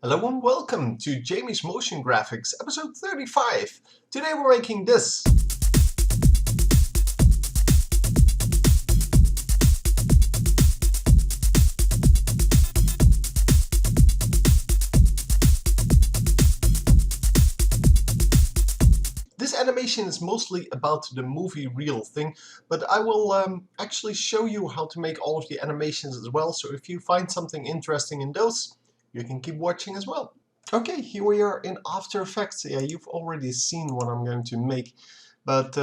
Hello and welcome to Jamie's Motion Graphics, episode 35. Today we're making this. This animation is mostly about the movie reel thing, but I will actually show you how to make all of the animations as well, so if you find something interesting in those, you can keep watching as well. Okay, here we are in After Effects. Yeah, you've already seen what I'm going to make, but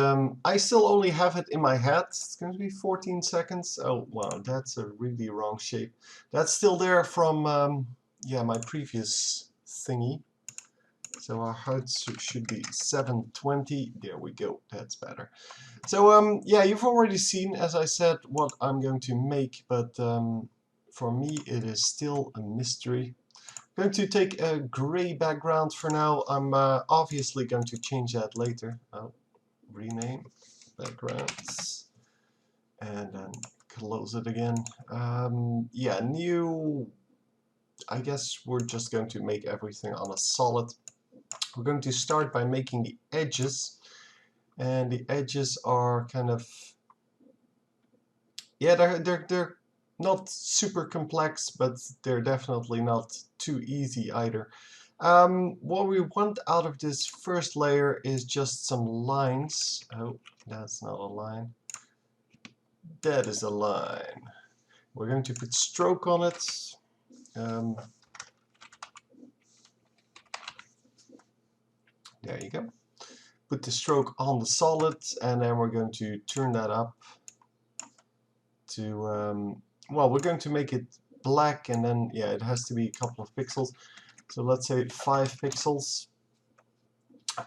I still only have it in my head. It's going to be 14 seconds. Oh, wow, that's a really wrong shape. That's still there from, yeah, my previous thingy. So our height should be 720. There we go, that's better. So, yeah, you've already seen, as I said, what I'm going to make, but for me it is still a mystery. I'm going to take a gray background for now. I'm obviously going to change that later. Oh, rename backgrounds and then close it again. Yeah, new. I guess we're just going to make everything on a solid. We're going to start by making the edges, and the edges are kind of, yeah, they're not super complex, but they're definitely not too easy either. What we want out of this first layer is just some lines. Oh, that's not a line. That is a line. We're going to put stroke on it. There you go. Put the stroke on the solid, and then we're going to turn that up to, well, we're going to make it black, and then, yeah, it has to be a couple of pixels. So let's say 5 pixels.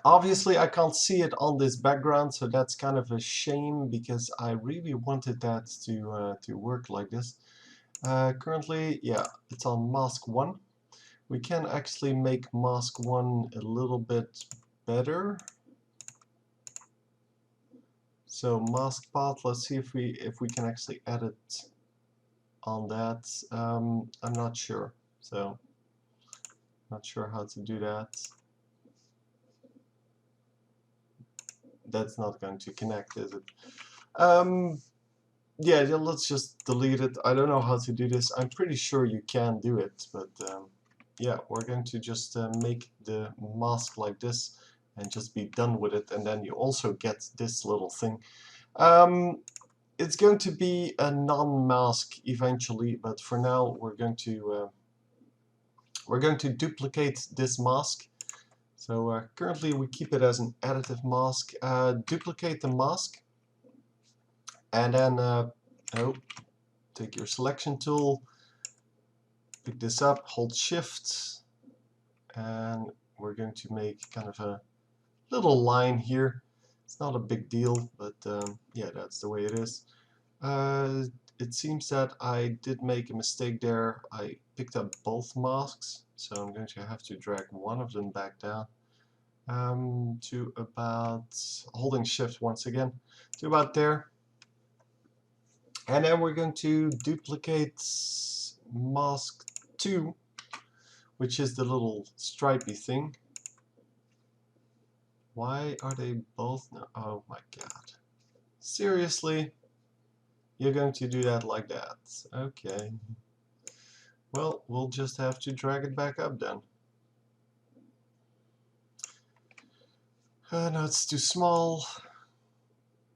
Obviously I can't see it on this background, so that's kind of a shame because I really wanted that to work like this. Currently, yeah, it's on mask 1. We can actually make mask 1 a little bit better. So mask path, let's see if we can actually edit on that. I'm not sure, so not sure how to do that. That's not going to connect, is it? Yeah, let's just delete it. I don't know how to do this. I'm pretty sure you can do it, but yeah, we're going to just make the mask like this and just be done with it, and then you also get this little thing. It's going to be a non-mask eventually, but for now we're going to duplicate this mask. So currently we keep it as an additive mask. Duplicate the mask, and then take your selection tool, pick this up, hold shift, and we're going to make kind of a little line here. It's not a big deal, but yeah, that's the way it is. It seems that I did make a mistake there. I picked up both masks, so I'm going to have to drag one of them back down to about, holding shift once again, to about there. And then we're going to duplicate mask 2, which is the little stripy thing. Why are they both now? Oh my god. Seriously? You're going to do that like that? Okay. Well, we'll just have to drag it back up then. No, it's too small.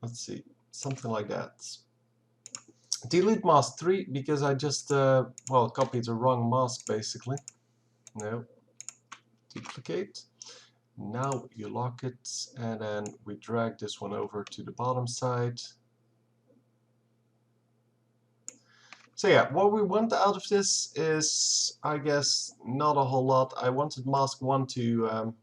Let's see. Something like that. Delete mask 3 because I just, well, copied the wrong mask basically. No. Duplicate. Now you lock it, and then we drag this one over to the bottom side. So yeah, what we want out of this is, I guess, not a whole lot. I wanted mask 1 to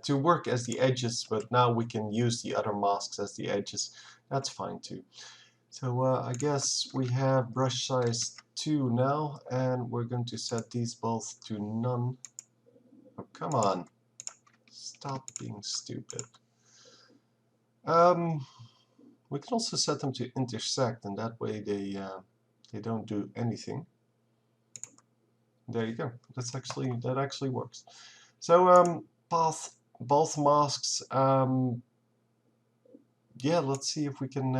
work as the edges, but now we can use the other masks as the edges. That's fine too. So I guess we have brush size 2 now, and we're going to set these both to none. Oh, come on. Stop being stupid. We can also set them to intersect, and that way they don't do anything. There you go. That actually works. So both masks. Yeah, let's see if we can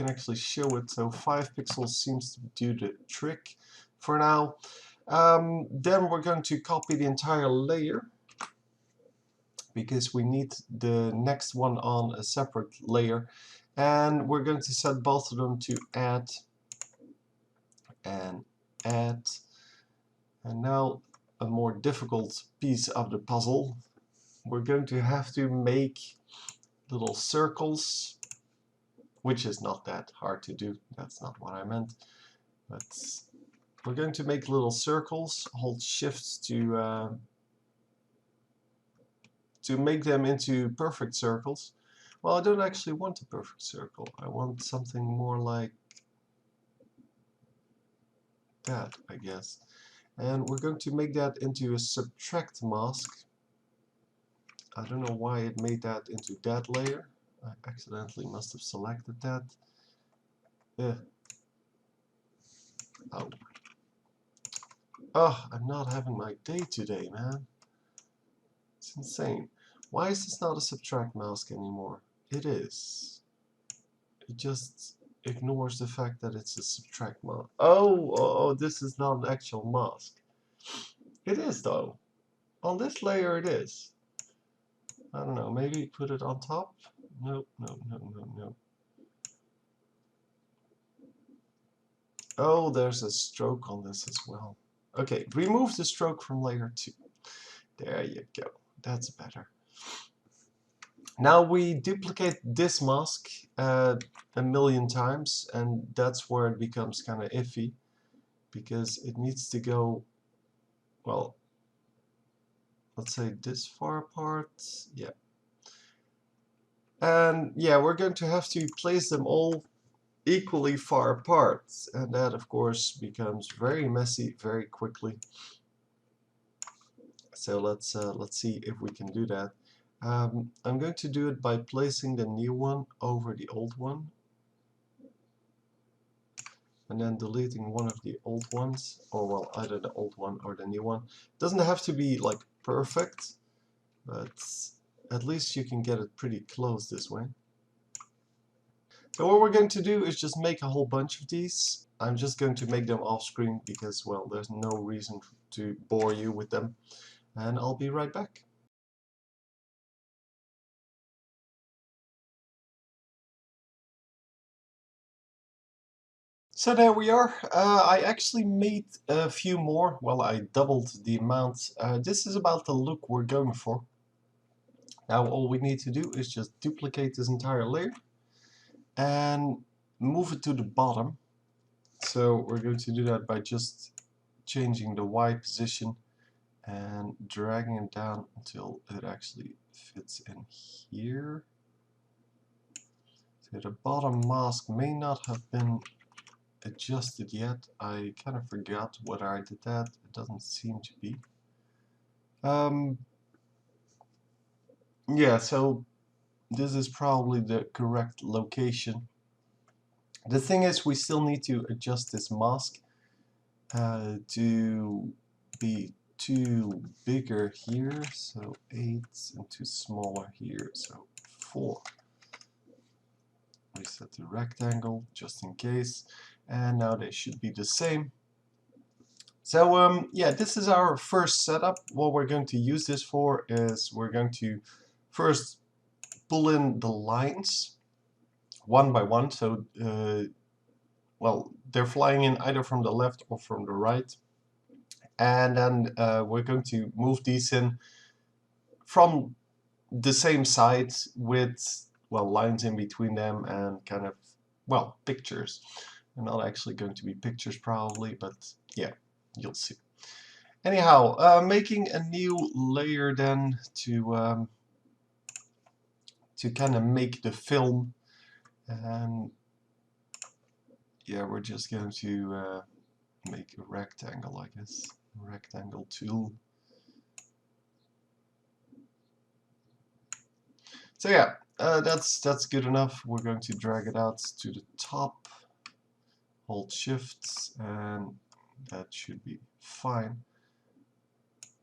actually show it. So 5 pixels seems to do the trick for now. Then we're going to copy the entire layer, because we need the next one on a separate layer, and we're going to set both of them to add and add. And now a more difficult piece of the puzzle. We're going to have to make little circles, which is not that hard to do. That's not what I meant. But we're going to make little circles, hold shift to make them into perfect circles. Well, I don't actually want a perfect circle. I want something more like that, I guess. And we're going to make that into a subtract mask. I don't know why it made that into that layer. I accidentally must have selected that. Oh. Oh, I'm not having my day today, man. It's insane. Why is this not a subtract mask anymore? It is. It just ignores the fact that it's a subtract mask. Oh, this is not an actual mask. It is, though. On this layer it is. I don't know, maybe put it on top? Nope, no. Oh, there's a stroke on this as well. Okay, remove the stroke from layer 2. There you go. That's better. Now we duplicate this mask a million times, and that's where it becomes kind of iffy, because it needs to go, well, let's say this far apart. Yeah. And yeah, we're going to have to place them all equally far apart, and that of course becomes very messy very quickly. So let's see if we can do that. I'm going to do it by placing the new one over the old one, and then deleting one of the old ones, or well, either the old one or the new one. Doesn't have to be like perfect, but at least you can get it pretty close this way. So what we're going to do is just make a whole bunch of these. I'm just going to make them off screen because, well, there's no reason to bore you with them. And I'll be right back. So there we are. I actually made a few more. Well, I doubled the amount. This is about the look we're going for. Now all we need to do is just duplicate this entire layer and move it to the bottom. So we're going to do that by just changing the Y position and dragging it down until it actually fits in here. So the bottom mask may not have been adjusted yet. I kind of forgot whether I did that. It doesn't seem to be. Yeah, so this is probably the correct location. The thing is, we still need to adjust this mask to be 2 bigger here, so 8, and 2 smaller here, so 4. Reset the rectangle just in case, and now they should be the same. So yeah, this is our first setup. What we're going to use this for is we're going to first pull in the lines one by one. So well, they're flying in either from the left or from the right, and then we're going to move these in from the same side with, well, lines in between them and kind of, well, pictures. They're not actually going to be pictures probably, but yeah, you'll see. Anyhow, making a new layer then to kind of make the film, and yeah, we're just going to make a rectangle, I guess. Rectangle tool. So yeah, that's good enough. We're going to drag it out to the top, hold shifts, and that should be fine.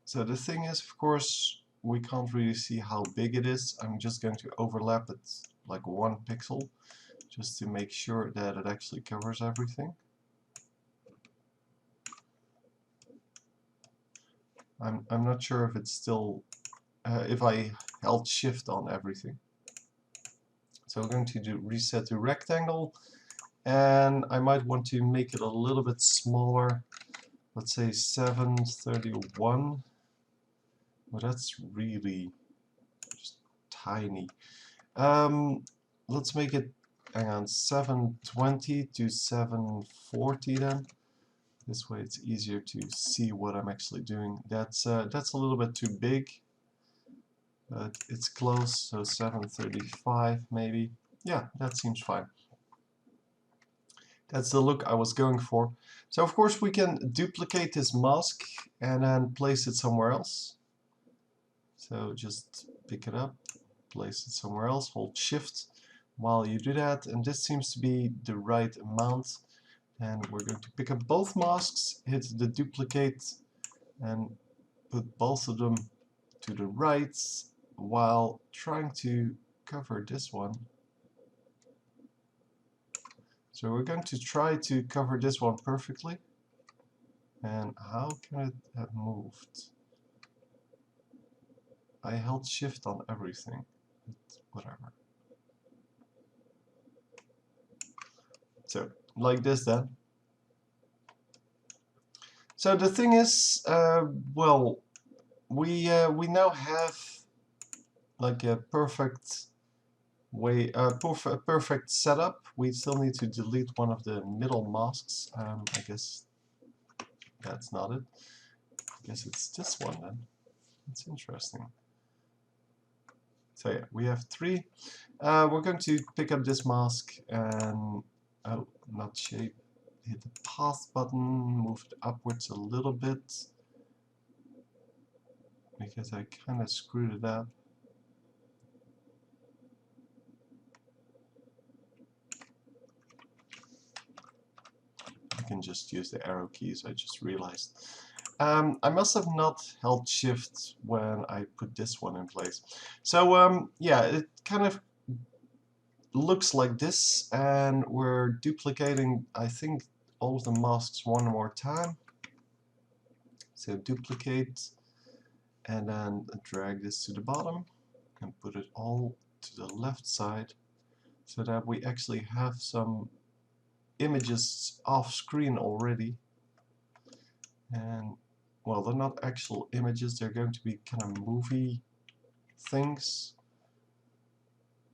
So the thing is, of course, we can't really see how big it is. I'm just going to overlap it like 1 pixel just to make sure that it actually covers everything. I'm not sure if it's still if I held shift on everything. So we're going to do reset to rectangle, and I might want to make it a little bit smaller. Let's say 731. Well, that's really just tiny. Let's make it, hang on, 720 to 740 then. This way it's easier to see what I'm actually doing. That's a little bit too big, but it's close, so 735 maybe. Yeah, that seems fine. That's the look I was going for. So of course we can duplicate this mask and then place it somewhere else. So just pick it up, place it somewhere else, hold shift while you do that, and this seems to be the right amount. And we're going to pick up both masks, hit the duplicate, and put both of them to the right while trying to cover this one. So we're going to try to cover this one perfectly. And how can it have moved? I held shift on everything, but whatever. So like this then. So the thing is, well, we now have like a perfect way, perfect setup. We still need to delete one of the middle masks. I guess that's not it. I guess it's this one then. It's interesting. So yeah, we have 3. We're going to pick up this mask and, oh, not shape, hit the path button, move it upwards a little bit, because I kind of screwed it up. I can just use the arrow keys, I just realized. I must have not held shift when I put this one in place. So yeah, it kind of looks like this, and we're duplicating, I think, all of the masks one more time. So duplicate, and then drag this to the bottom and put it all to the left side, so that we actually have some images off screen already. And well, they're not actual images, they're going to be kind of movie things,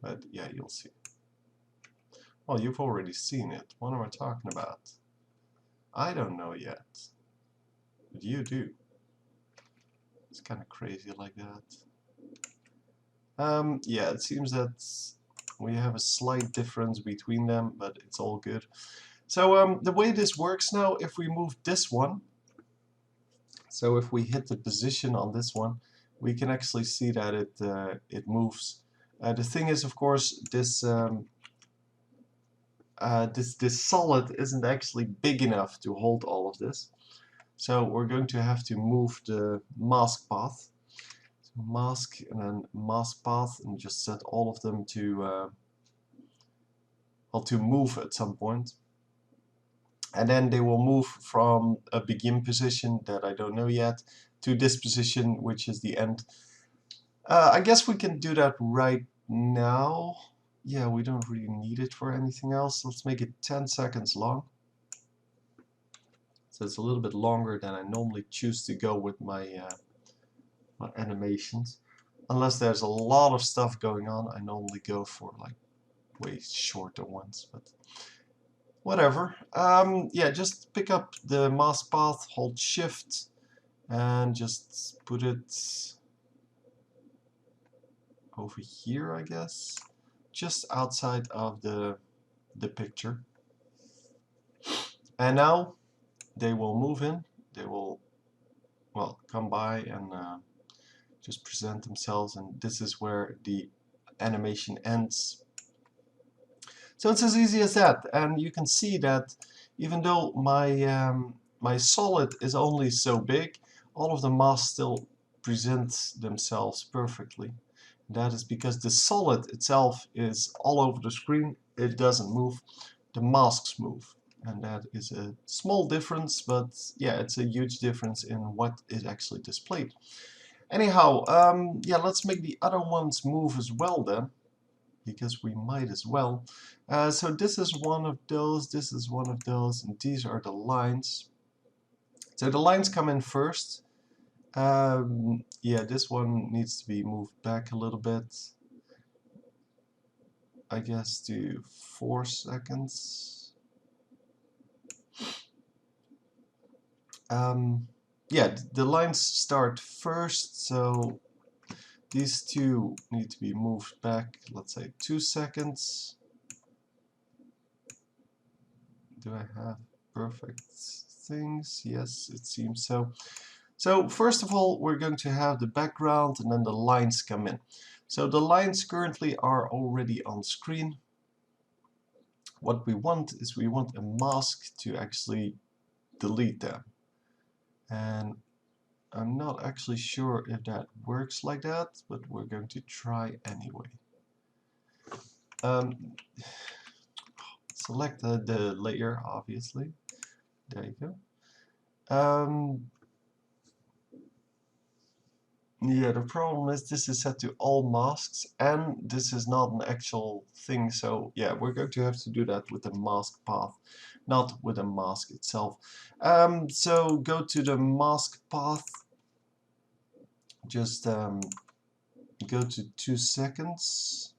but yeah, you'll see. Well, you've already seen it. What am I talking about? I don't know yet, but you do. It's kind of crazy like that. Yeah, it seems that we have a slight difference between them, but it's all good. So the way this works now, if we move this one, so if we hit the position on this one, we can actually see that it moves. The thing is, of course, this this solid isn't actually big enough to hold all of this. So we're going to have to move the mask path. So mask and then mask path, and just set all of them to well, to move at some point. And then they will move from a begin position that I don't know yet to this position, which is the end. I guess we can do that right now. Yeah, we don't really need it for anything else. Let's make it 10 seconds long. So it's a little bit longer than I normally choose to go with my, my animations. Unless there's a lot of stuff going on, I normally go for like way shorter ones, but whatever. Yeah, just pick up the mask path, hold shift, and just put it over here, I guess, just outside of the picture. And now they will move in. They will, well, come by and just present themselves, and this is where the animation ends. So it's as easy as that, and you can see that even though my my solid is only so big, all of the masks still present themselves perfectly. That is because the solid itself is all over the screen, it doesn't move, the masks move. And that is a small difference, but yeah, it's a huge difference in what is actually displayed. Anyhow, yeah, let's make the other ones move as well then, because we might as well. So this is one of those, this is one of those, and these are the lines. So the lines come in first. Yeah, this one needs to be moved back a little bit. I guess to 4 seconds. Yeah, the lines start first, so these two need to be moved back, let's say 2 seconds. Do I have perfect things? Yes, it seems so. So first of all, we're going to have the background and then the lines come in. So the lines currently are already on screen. What we want is we want a mask to actually delete them. And I'm not actually sure if that works like that, but we're going to try anyway. Select the layer, obviously. There you go. Yeah, the problem is this is set to all masks, and this is not an actual thing, so yeah, we're going to have to do that with the mask path, not with the mask itself. So go to the mask path, just go to 2 seconds,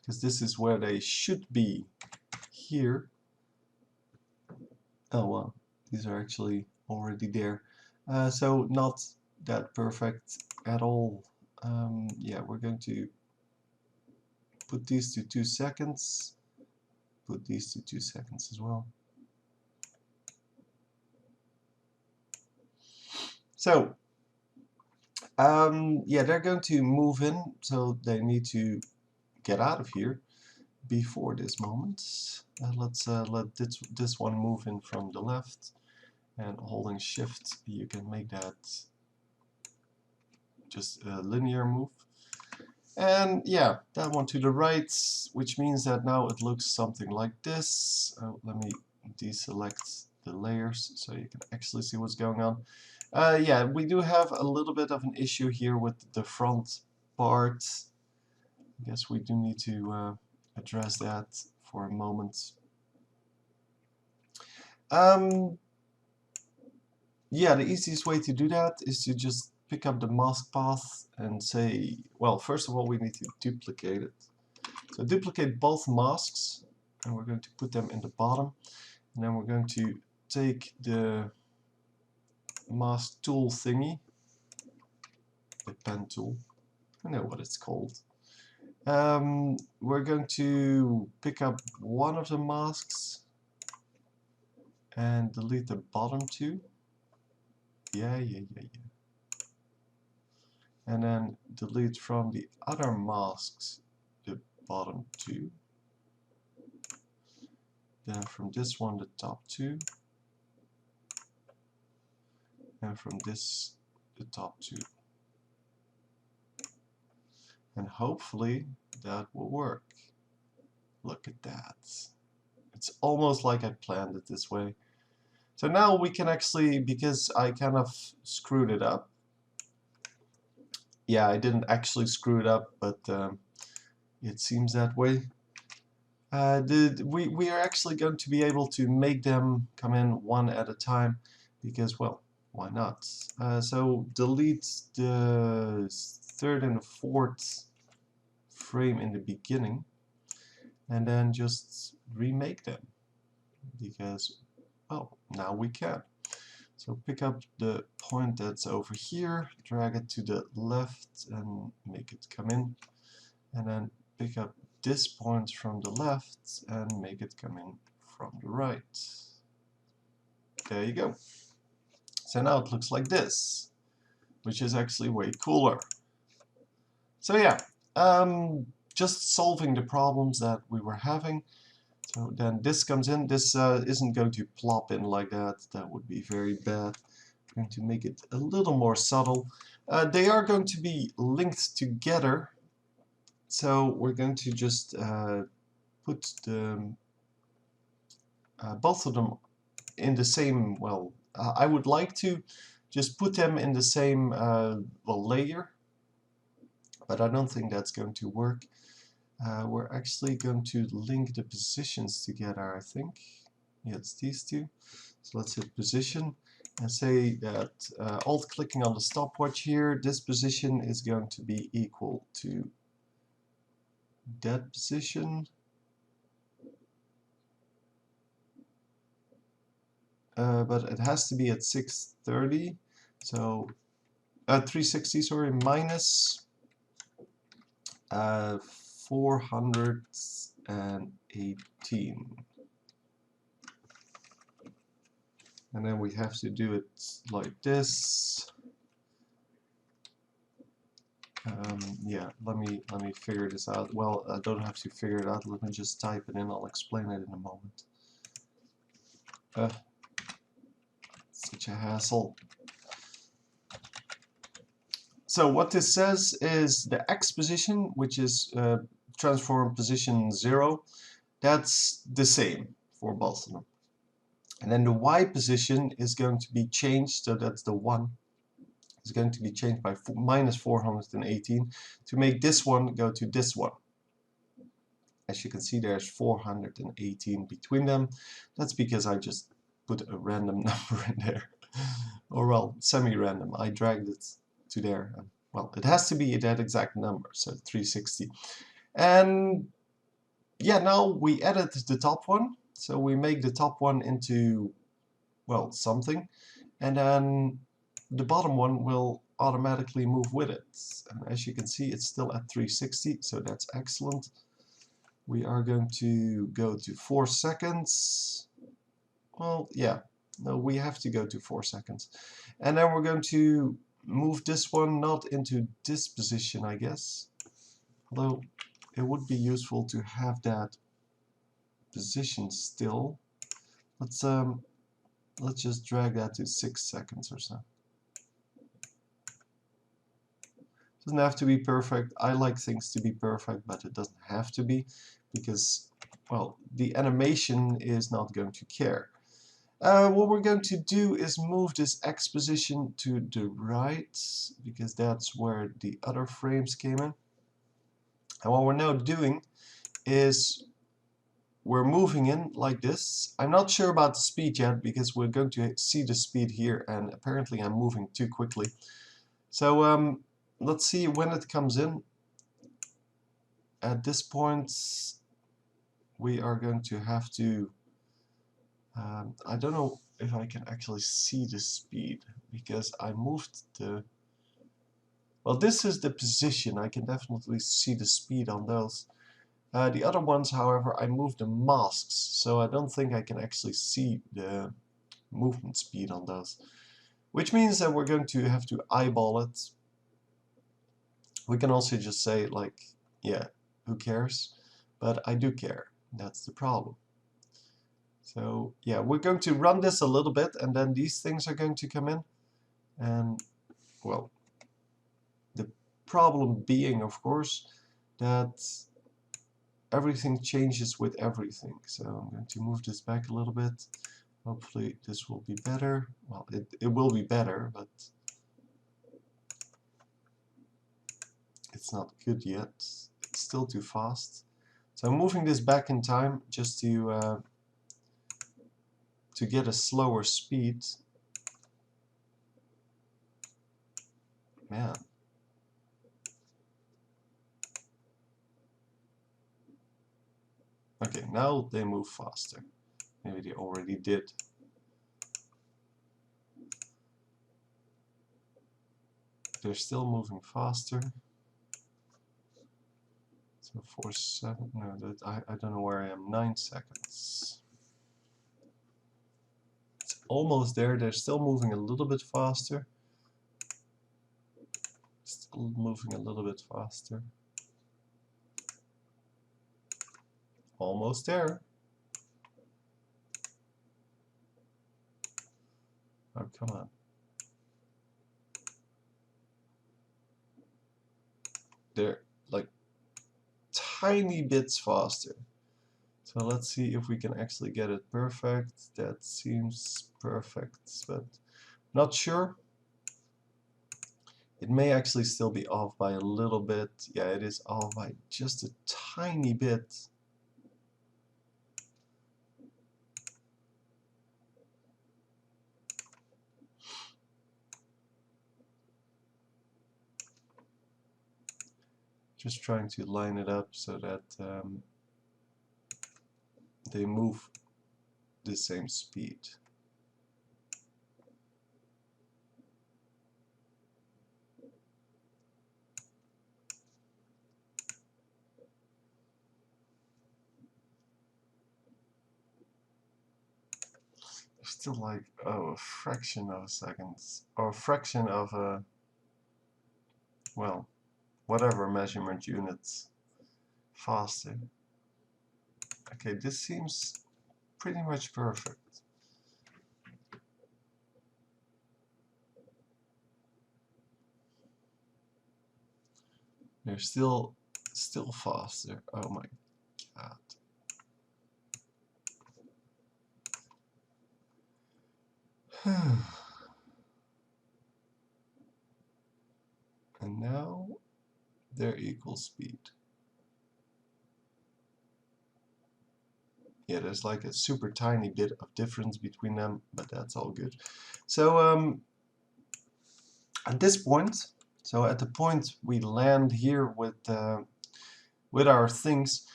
because this is where they should be here. Oh well, these are actually already there. So not that perfect at all. Yeah, we're going to put these to 2 seconds. Put these to 2 seconds as well. So, yeah, they're going to move in, so they need to get out of here before this moment. Let's let this one move in from the left, and holding Shift, you can make that just a linear move. And yeah, that one to the right, which means that now it looks something like this. Let me deselect the layers so you can actually see what's going on. Yeah, we do have a little bit of an issue here with the front part. I guess we do need to address that for a moment. Yeah, the easiest way to do that is to just pick up the mask path and say, well, first of all, we need to duplicate it. So duplicate both masks, and we're going to put them in the bottom, and then we're going to take the mask tool thingy, the pen tool, I know what it's called. We're going to pick up one of the masks and delete the bottom two. Yeah. And then delete from the other masks the bottom two. Then from this one the top two. And from this the top two. And hopefully that will work. Look at that. It's almost like I planned it this way. So now we can actually, because I kind of screwed it up. Yeah, I didn't actually screw it up, but it seems that way. We are actually going to be able to make them come in one at a time, because, well, why not? So delete the third and the fourth frame in the beginning, and then just remake them, because, well, now we can. So pick up the point that's over here, drag it to the left and make it come in, and then pick up this point from the left and make it come in from the right. There you go. So now it looks like this, which is actually way cooler. So yeah, just solving the problems that we were having. So then this comes in. This isn't going to plop in like that. That would be very bad. I'm going to make it a little more subtle. They are going to be linked together. So we're going to just put the, both of them in the same, well, I would like to just put them in the same layer, but I don't think that's going to work. We're actually going to link the positions together, I think. Yeah, it's these two. So let's hit position and say that alt clicking on the stopwatch here, this position is going to be equal to that position. But it has to be at 630, so 360, sorry, minus 418. And then we have to do it like this. Yeah, let me figure this out. Well, I don't have to figure it out. Let me just type it in. I'll explain it in a moment. Such a hassle. So what this says is the X position, which is transform position 0, that's the same for both of them. And then the Y position is going to be changed, so that's the 1. It's going to be changed by minus 418 to make this one go to this one. As you can see, there's 418 between them. That's because I just put a random number in there. Or well, semi-random. I dragged it to there. Well, it has to be that exact number, so 360. And yeah, now we edit the top one. So we make the top one into, well, something. And then the bottom one will automatically move with it. And as you can see, it's still at 360, so that's excellent. We are going to go to 4 seconds. Well, yeah, no, we have to go to 4 seconds. And then we're going to move this one not into this position, I guess. Although it would be useful to have that position still. Let's just drag that to 6 seconds or so. Doesn't have to be perfect. I like things to be perfect, but it doesn't have to be, because, well, the animation is not going to care. What we're going to do is move this X position to the right, because that's where the other frames came in. And what we're now doing is we're moving in like this. I'm not sure about the speed yet, because we're going to see the speed here, and apparently I'm moving too quickly. So let's see when it comes in. At this point, we are going to have to, I don't know if I can actually see the speed, because I moved the, well, this is the position. I can definitely see the speed on those. The other ones, however, I moved the masks, so I don't think I can actually see the movement speed on those. Which means that we're going to have to eyeball it. We can also just say, like, yeah, who cares? But I do care. That's the problem. So yeah, we're going to run this a little bit, and then these things are going to come in. And well, the problem being, of course, that everything changes with everything. So I'm going to move this back a little bit. Hopefully this will be better. Well, it will be better, but it's not good yet. It's still too fast. So I'm moving this back in time just to get a slower speed. Man. Okay, now they move faster. Maybe they already did. They're still moving faster. So 4, 7, no, that I don't know where I am, 9 seconds. It's almost there. They're still moving a little bit faster. Still moving a little bit faster. Almost there. Oh, come on. They're like tiny bits faster. So let's see if we can actually get it perfect. That seems perfect, but not sure. It may actually still be off by a little bit. Yeah, it is off by just a tiny bit. Just trying to line it up so that they move the same speed. Still like, oh, a fraction of a second, or a fraction of a, well, whatever measurement units faster. Okay, this seems pretty much perfect. They're still faster. Oh my god. And now they're equal speed. Yeah, there's like a super tiny bit of difference between them, but that's all good. So at this point, so at the point we land here with our things,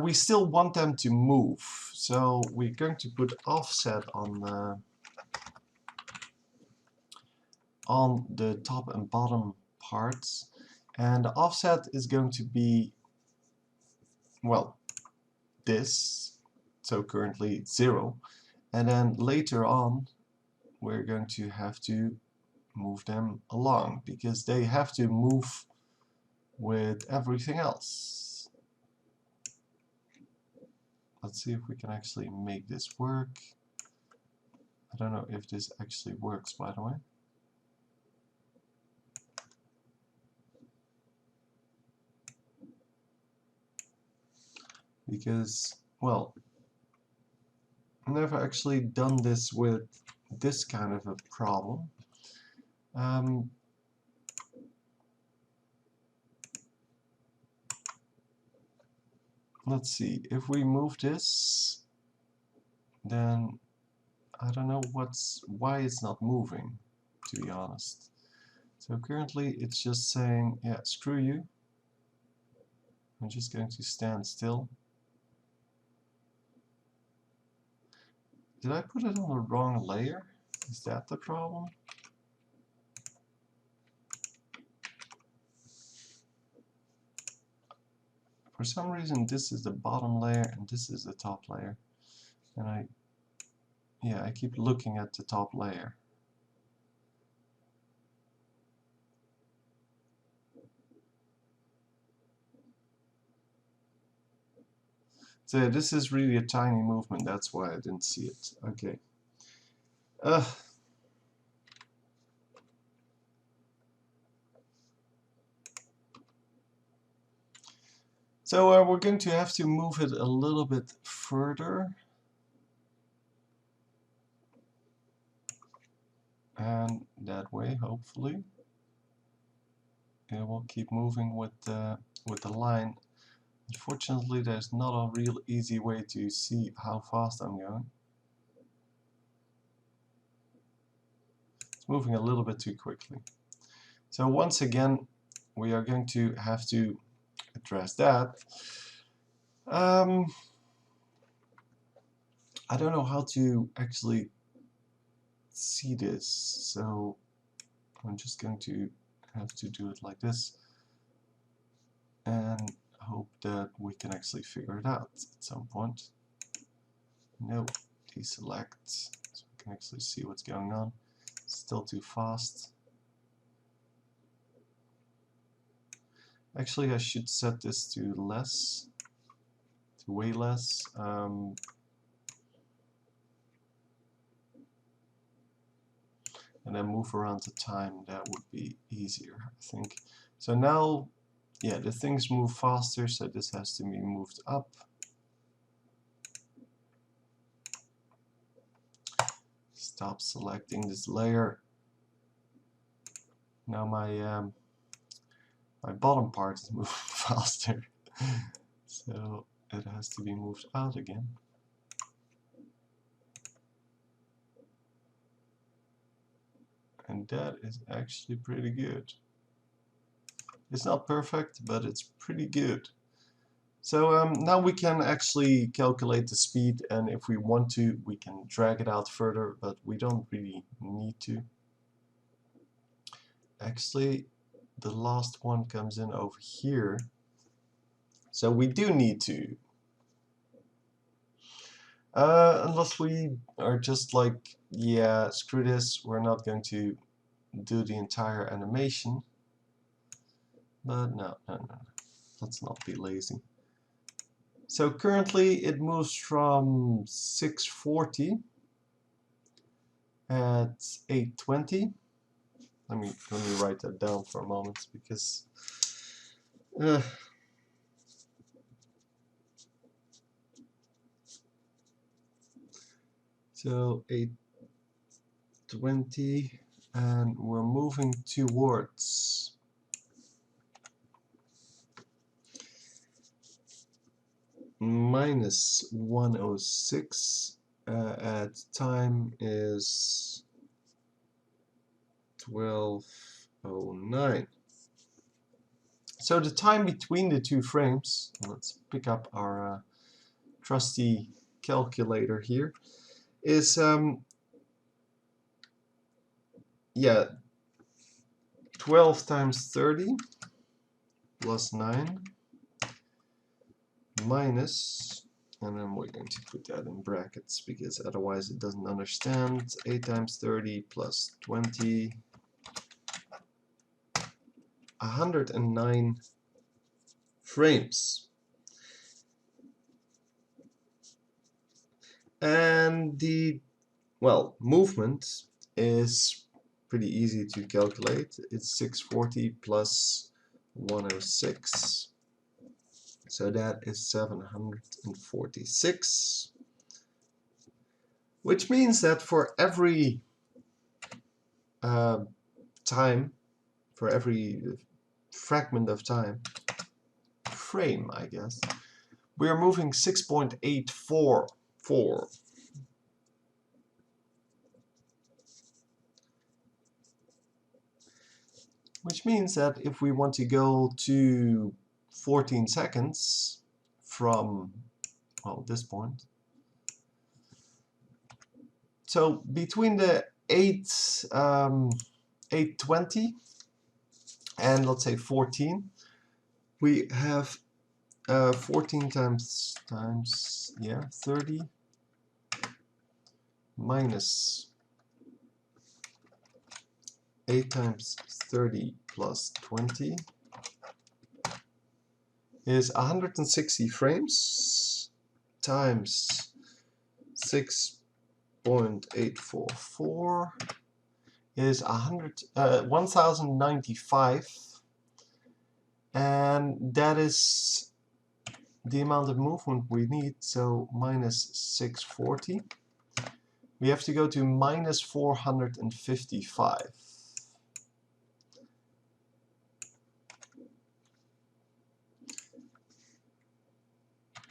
we still want them to move. So we're going to put offset on the top and bottom parts, and the offset is going to be, well, this, so currently 0, and then later on we're going to have to move them along because they have to move with everything else. Let's see if we can actually make this work. I don't know if this actually works, by the way. Because, well, I've never actually done this with this kind of a problem. Let's see, if we move this, then I don't know why it's not moving, to be honest. So currently it's just saying, yeah, screw you. I'm just going to stand still. Did I put it on the wrong layer? Is that the problem? For some reason this is the bottom layer and this is the top layer. And I keep looking at the top layer. So this is really a tiny movement, that's why I didn't see it. Okay. So we're going to have to move it a little bit further. And that way, hopefully, it will keep moving with the line. Unfortunately, there's not a real easy way to see how fast I'm going. It's moving a little bit too quickly. So once again, we are going to have to address that. I don't know how to actually see this, so I'm just going to have to do it like this and hope that we can actually figure it out at some point. No, deselect, so we can actually see what's going on. Still too fast. Actually, I should set this to less, to way less. and then move around the time. That would be easier, I think. So now, yeah, the things move faster, so this has to be moved up. Stop selecting this layer. Now my bottom part is moving faster, so it has to be moved out again. And that is actually pretty good. It's not perfect, but it's pretty good. So now we can actually calculate the speed, and if we want to, we can drag it out further, but we don't really need to. Actually, the last one comes in over here, so we do need to. Unless we are just like, yeah, screw this, we're not going to do the entire animation. But no, let's not be lazy. So currently it moves from 640 at 820. Let me write that down for a moment, because so 820, and we're moving towards minus 106 at time is 1209. So the time between the two frames, let's pick up our trusty calculator here, is yeah, 12 times 30 plus 9 minus, and then we're going to put that in brackets because otherwise it doesn't understand, 8 times 30 plus 20, 109 frames. And the, well, movement is pretty easy to calculate. It's 640 plus 106. So that is 746. Which means that for every time, for every fragment of time, frame, I guess, we are moving 6.844. Which means that if we want to go to 14 seconds from, well, this point, so between the 820 and let's say 14, we have 14 times yeah, 30 minus 8 times 30 plus 20 is 160 frames times 6.844 is 1095, and that is the amount of movement we need. So minus 640, we have to go to minus 455.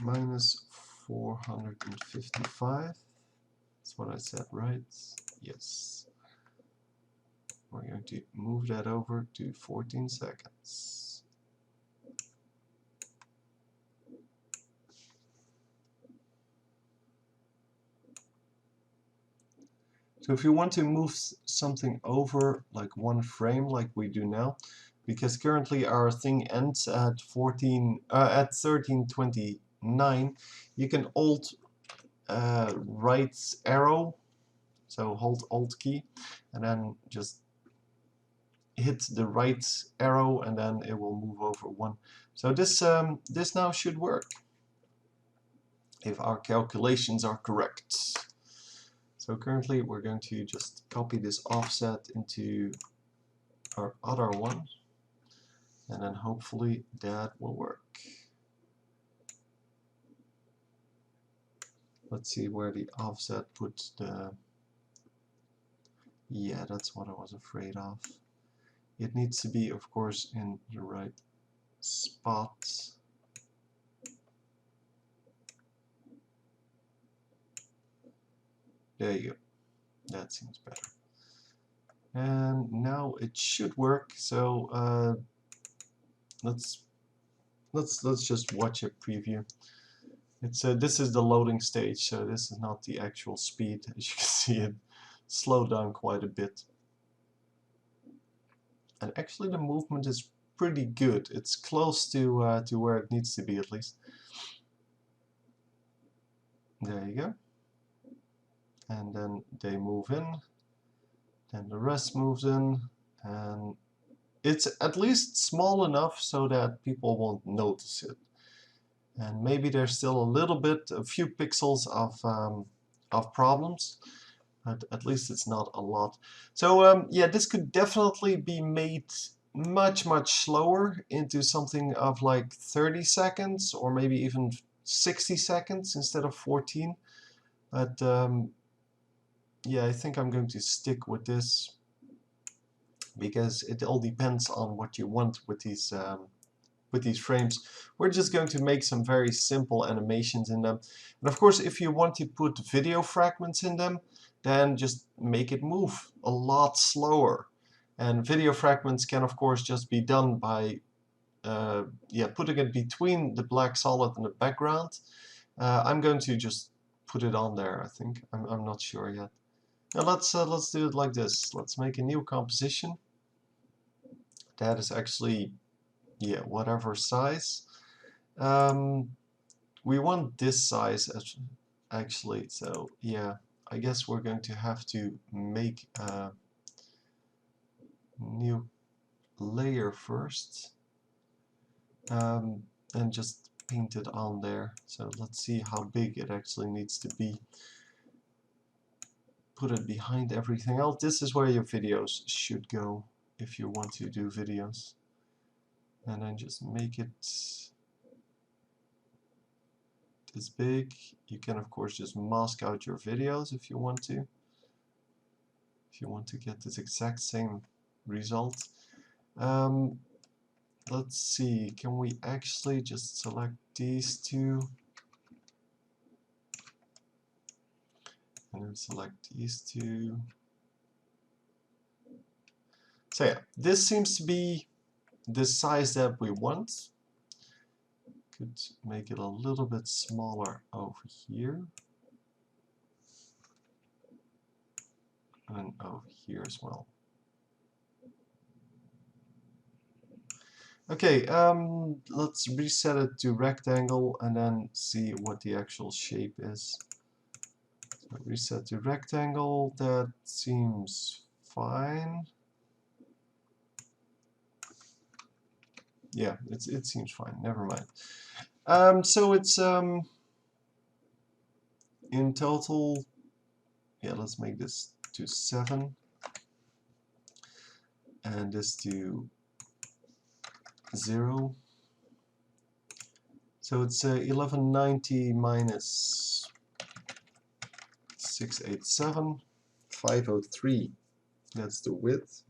Minus 455. That's what I said, right? Yes. We're going to move that over to 14 seconds. So if you want to move something over like one frame like we do now, because currently our thing ends at 1329, you can Alt right arrow, so hold Alt key, and then just hit the right arrow, and then it will move over one. So this this now should work if our calculations are correct. So currently we're going to just copy this offset into our other one, and then hopefully that will work. Let's see where the offset puts the... Yeah, that's what I was afraid of. It needs to be, of course, in the right spot. There you go. That seems better. And now it should work. So let's just watch a preview. It's this is the loading stage, so this is not the actual speed. As you can see, it slowed down quite a bit. And actually, the movement is pretty good. It's close to where it needs to be, at least. There you go. And then they move in, then the rest moves in, and it's at least small enough so that people won't notice it. And maybe there's still a few pixels of problems, but at least it's not a lot. So yeah, this could definitely be made much slower into something of like 30 seconds or maybe even 60 seconds instead of 14. But yeah, I think I'm going to stick with this because it all depends on what you want with these frames. We're just going to make some very simple animations in them. And of course, if you want to put video fragments in them, then just make it move a lot slower. And video fragments can of course just be done by yeah, putting it between the black solid and the background. I'm going to just put it on there, I think. I'm not sure yet. Now let's do it like this. Let's make a new composition. That is actually, yeah, whatever size. We want this size actually, so yeah, I guess we're going to have to make a new layer first, and just paint it on there. So let's see how big it actually needs to be. Put it behind everything else. This is where your videos should go if you want to do videos. And then just make it this big. You can of course just mask out your videos if you want to. If you want to get this exact same result. Let's see, can we actually just select these two and then select these two? So yeah, this seems to be the size that we want. Could make it a little bit smaller over here. And over here as well. Okay, let's reset it to rectangle and then see what the actual shape is. So reset to rectangle, that seems fine. Yeah, it seems fine, never mind. So it's in total, yeah, let's make this to 7 and this to 0. So it's 1190 minus 687, 503. That's the width.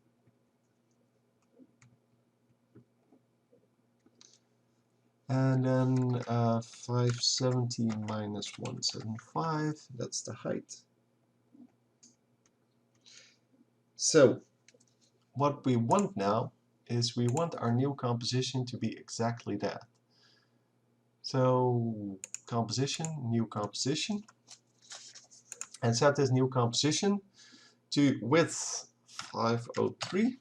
And then 570 minus 175, that's the height. So what we want now is we want our new composition to be exactly that. So composition, new composition, and set this new composition to width 503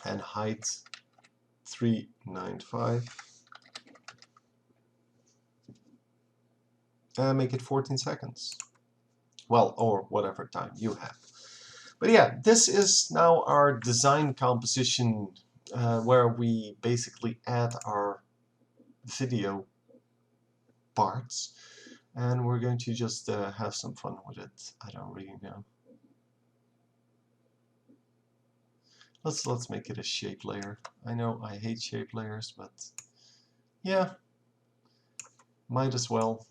and height 395. And make it 14 seconds. Well, or whatever time you have. But yeah, this is now our design composition where we basically add our video parts. and we're going to just have some fun with it. I don't really know. Let's make it a shape layer. I know I hate shape layers, but yeah, might as well.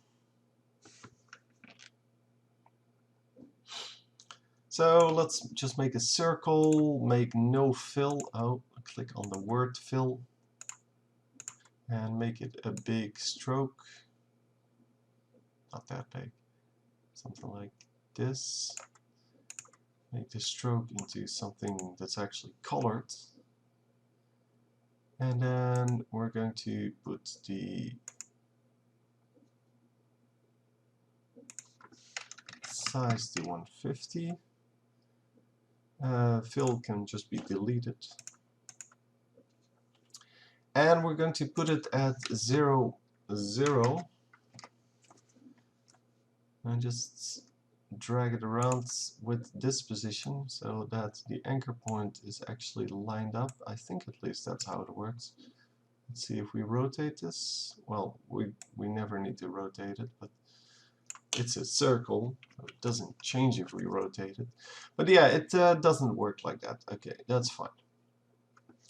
So let's just make a circle, make no fill. Oh, click on the word fill and make it a big stroke. Not that big. Something like this. Make the stroke into something that's actually colored. And then we're going to put the size to 150. Fill can just be deleted. And we're going to put it at 0, 0. And just drag it around with this position so that the anchor point is actually lined up. I think at least that's how it works. Let's see if we rotate this. Well, we never need to rotate it, but it's a circle, so it doesn't change if we rotate it. But yeah, it doesn't work like that. Okay, that's fine.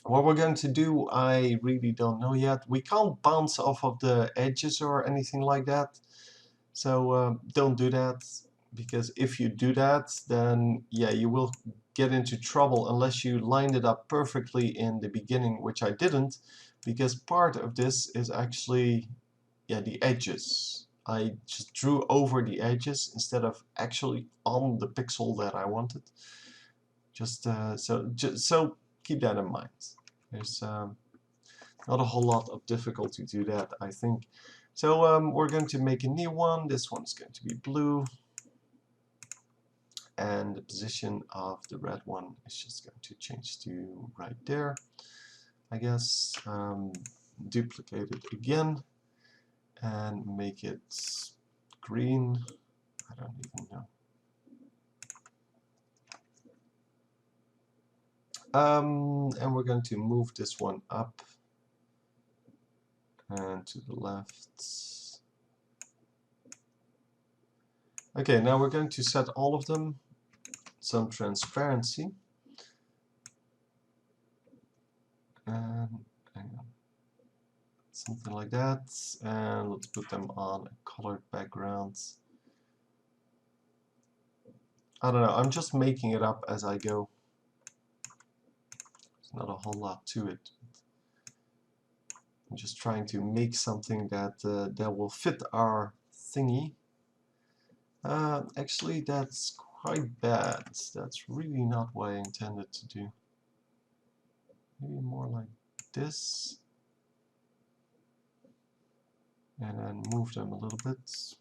What we're going to do, I really don't know yet. We can't bounce off of the edges or anything like that. So don't do that, because if you do that, then yeah, you will get into trouble unless you lined it up perfectly in the beginning, which I didn't, because part of this is actually, yeah, the edges. I just drew over the edges instead of actually on the pixel that I wanted. Just so keep that in mind. There's not a whole lot of difficulty to that, I think. So we're going to make a new one. This one's going to be blue. And the position of the red one is just going to change to right there, I guess. Duplicate it again and make it green. I don't even know. And we're going to move this one up and to the left. Okay, now we're going to set all of them some transparency. And hang on. Something like that. And let's put them on a colored background. I don't know, I'm just making it up as I go. There's not a whole lot to it. I'm just trying to make something that that will fit our thingy. Actually, that's quite bad. That's really not what I intended to do. Maybe more like this. And then move them a little bit.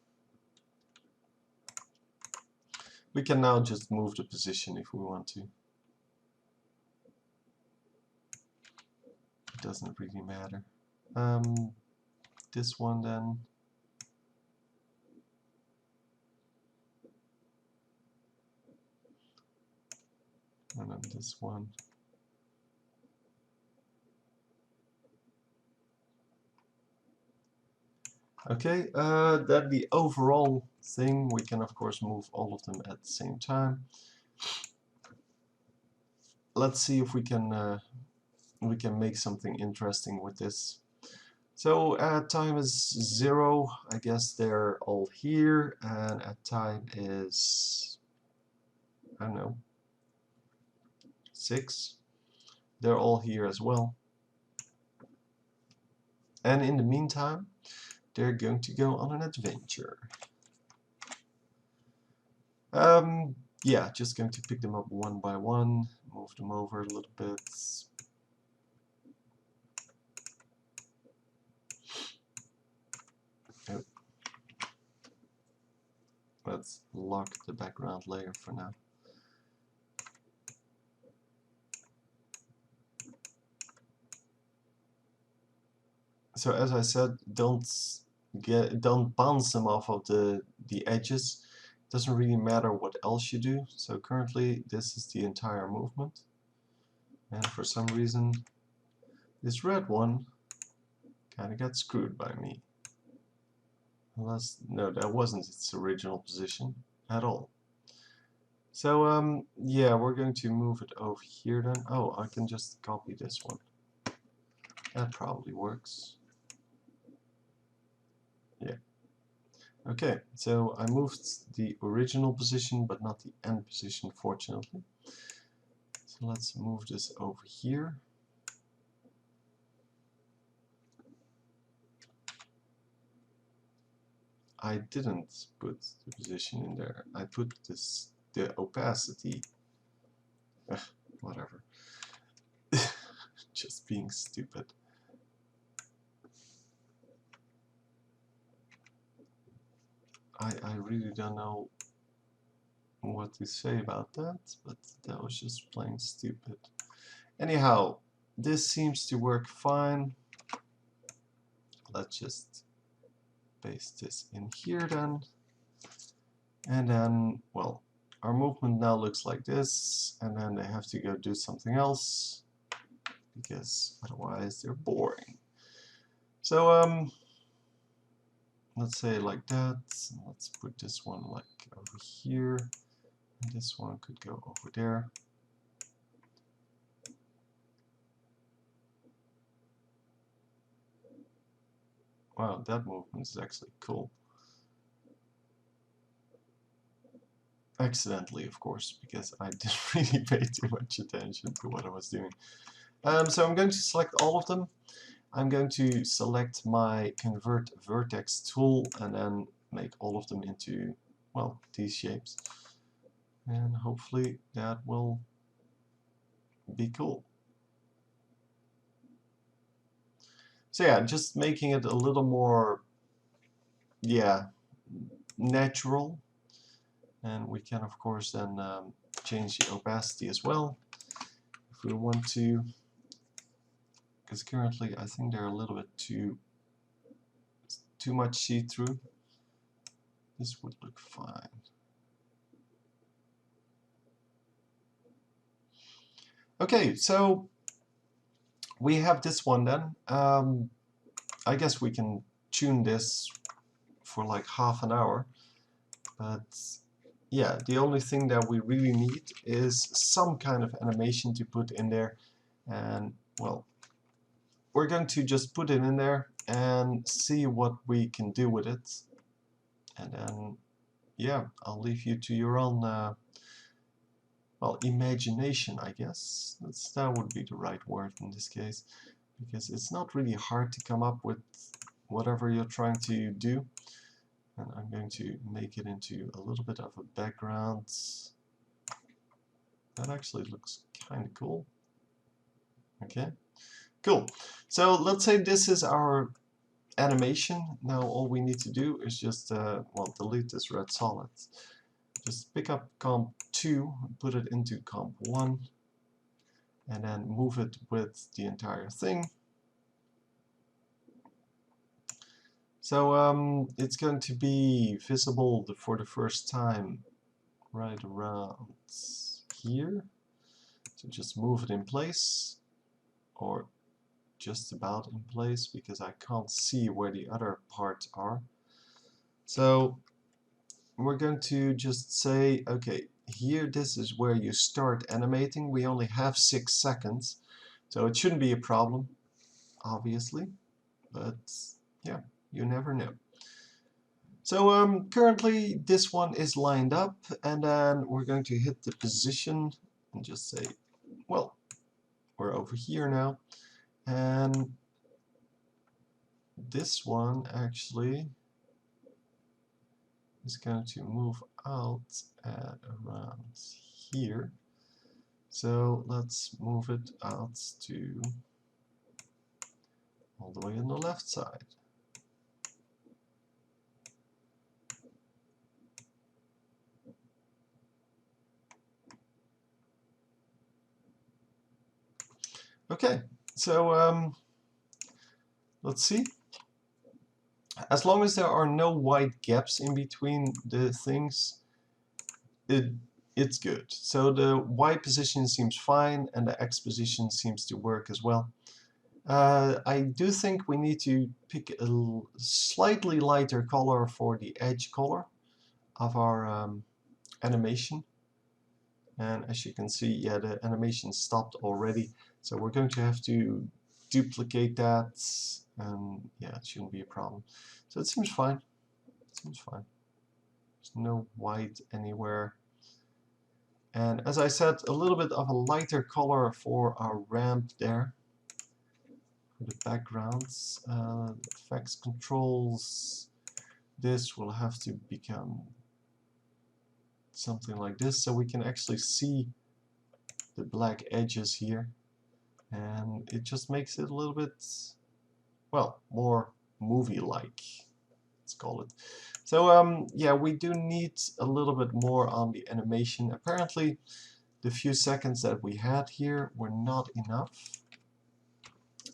We can now just move the position if we want to. It doesn't really matter. This one then. And then this one. Okay, then the overall thing, we can of course move all of them at the same time. Let's see if we can make something interesting with this. So at time is 0, I guess they're all here, and at time is, I don't know, 6, they're all here as well. And in the meantime, they're going to go on an adventure. Yeah, just going to pick them up one by one, move them over a little bit. Oh. Let's lock the background layer for now. So as I said, don't bounce them off of the edges. It doesn't really matter what else you do. So currently this is the entire movement, and for some reason this red one kind of got screwed by me. Unless, no, that wasn't its original position at all. So, yeah, we're going to move it over here then. Oh, I can just copy this one. That probably works. Yeah. Okay, so I moved the original position, but not the end position, fortunately. So let's move this over here. I didn't put the position in there. I put the opacity. Ugh, whatever. Just being stupid. I really don't know what to say about that, but that was just plain stupid. Anyhow, this seems to work fine. Let's just paste this in here then. And then, well, our movement now looks like this, and then they have to go do something else, because otherwise they're boring. So, let's say like that. Let's put this one like over here, and this one could go over there. Wow, that movement is actually cool. Accidentally, of course, because I didn't really pay too much attention to what I was doing. So I'm going to select all of them. I'm going to select my Convert Vertex tool and then make all of them into, well, these shapes. And hopefully that will be cool. So yeah, just making it a little more, yeah, natural. And we can, of course, then change the opacity as well if we want to. Because currently I think they're a little bit too much see-through. This would look fine. Okay, so we have this one then. I guess we can tune this for like half an hour, but yeah, the only thing that we really need is some kind of animation to put in there, and well, we're going to just put it in there and see what we can do with it, and then yeah, I'll leave you to your own well, imagination, I guess. That would be the right word in this case, because it's not really hard to come up with whatever you're trying to do. And I'm going to make it into a little bit of a background. That actually looks kind of cool. Okay, cool. So let's say this is our animation. Now all we need to do is just, well, delete this red solid. Just pick up comp 2, put it into comp 1, and then move it with the entire thing. So it's going to be visible for the first time right around here. So just move it in place, or just about in place, because I can't see where the other parts are. So we're going to just say, okay, here this is where you start animating. We only have 6 seconds, so it shouldn't be a problem, obviously, but yeah, you never know. So currently this one is lined up, and then we're going to hit the position and just say, well, we're over here now, and this one actually is going to move out at around here. So let's move it out to all the way on the left side. Okay, so let's see. As long as there are no white gaps in between the things, it's good. So the Y position seems fine, and the X position seems to work as well. I do think we need to pick a slightly lighter color for the edge color of our animation. And as you can see, yeah, the animation stopped already. So we're going to have to duplicate that, and yeah, it shouldn't be a problem. So it seems fine. It seems fine. There's no white anywhere. And as I said, a little bit of a lighter color for our ramp there. For the backgrounds, effects controls, this will have to become something like this so we can actually see the black edges here. And it just makes it a little bit, well, more movie-like, let's call it. So yeah, we do need a little bit more on the animation. Apparently the few seconds that we had here were not enough.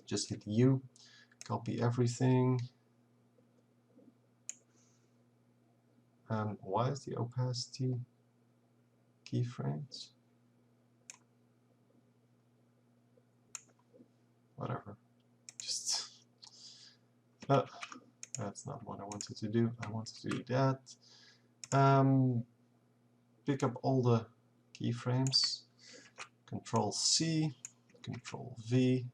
Just hit U, copy everything. And why is the opacity keyframes? Whatever. Just that's not what I wanted to do. I wanted to do that. Pick up all the keyframes. Control C, Control V.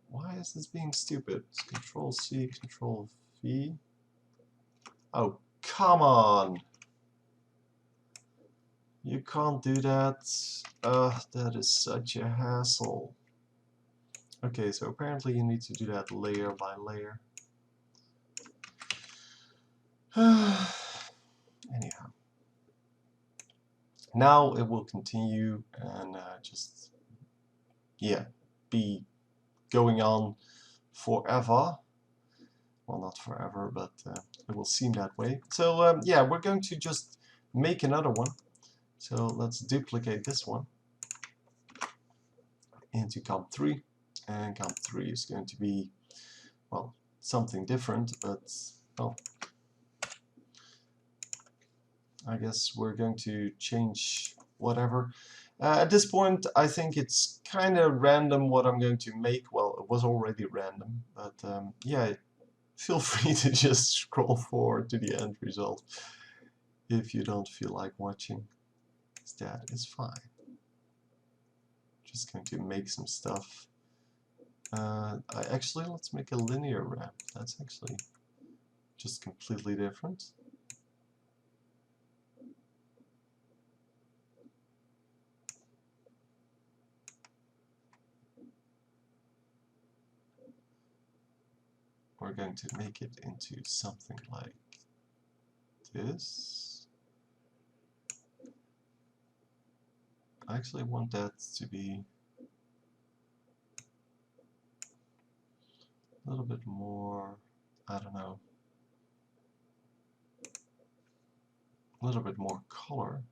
Why is this being stupid? It's Control C, Control V. Oh, come on! You can't do that. That is such a hassle. Okay, so apparently you need to do that layer by layer. Anyhow. Now it will continue and just, yeah, be going on forever. Well, not forever, but it will seem that way. So yeah, we're going to just make another one. So let's duplicate this one into comp3, and comp3 is going to be, well, something different, but well, I guess we're going to change whatever. At this point, I think it's kind of random what I'm going to make. Well, it was already random, but yeah, feel free to just scroll forward to the end result if you don't feel like watching. That is fine. Just going to make some stuff. Actually, let's make a linear ramp. That's actually just completely different. We're going to make it into something like this. I actually want that to be a little bit more, I don't know, a little bit more color.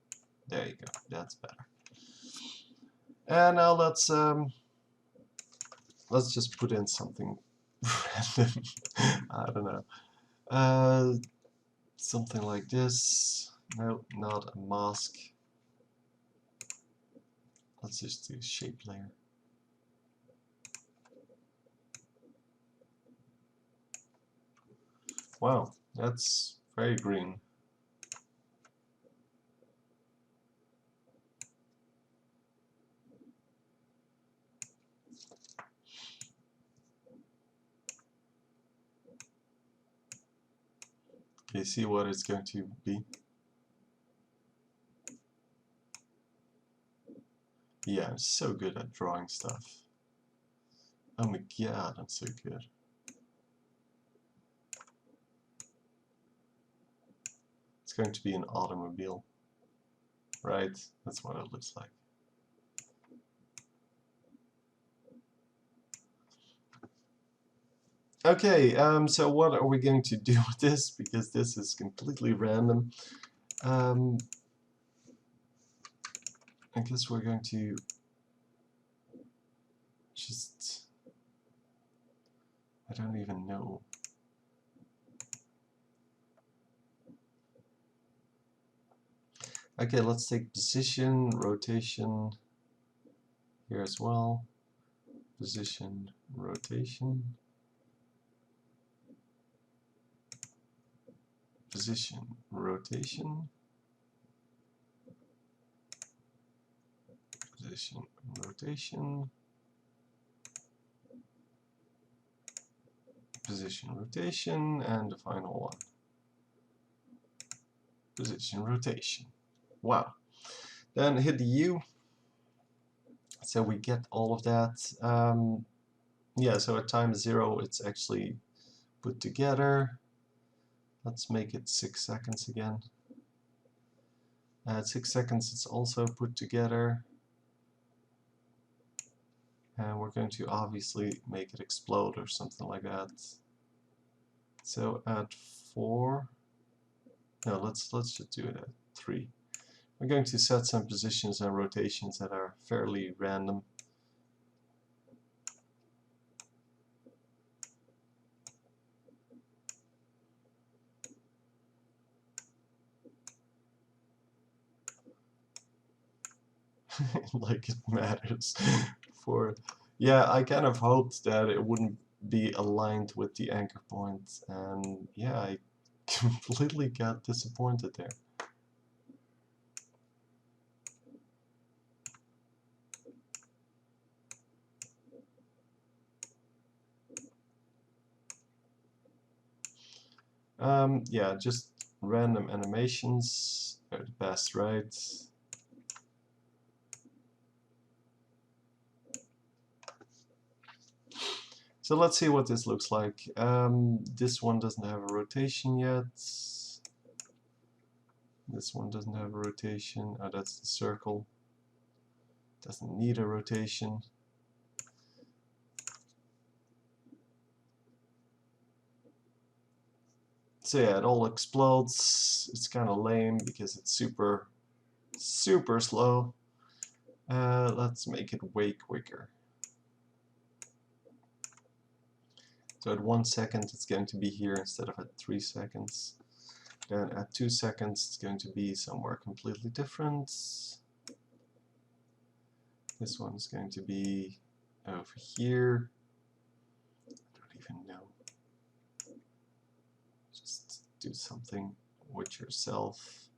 There you go, that's better. And now let's just put in something random. I don't know. Something like this. No, not a mask. Let's just do shape layer. Wow, that's very green. Okay, see what it's going to be? Yeah, I'm so good at drawing stuff. Oh my god, I'm so good. It's going to be an automobile, right? That's what it looks like. Okay, so what are we going to do with this? Because this is completely random. I guess we're going to just, I don't even know. Okay, let's take position, rotation. here as well. Position, rotation. Position, rotation. Position, rotation. Position, rotation, and the final one. Position, rotation. Wow. Then hit the U. So we get all of that. Yeah, so at time 0 it's actually put together. Let's make it 6 seconds again. At 6 seconds it's also put together. And we're going to obviously make it explode or something like that. So at 4, no, let's just do it at 3. We're going to set some positions and rotations that are fairly random. Like it matters. Yeah, I kind of hoped that it wouldn't be aligned with the anchor point, and yeah, I completely got disappointed there. Yeah, just random animations are the best, right? So let's see what this looks like. This one doesn't have a rotation yet. This one doesn't have a rotation. Oh, that's the circle. Doesn't need a rotation. So yeah, it all explodes. It's kind of lame because it's super slow. Let's make it way quicker. So at 1 second it's going to be here instead of at 3 seconds. Then at 2 seconds it's going to be somewhere completely different. This one is going to be over here. I don't even know. Just do something with yourself.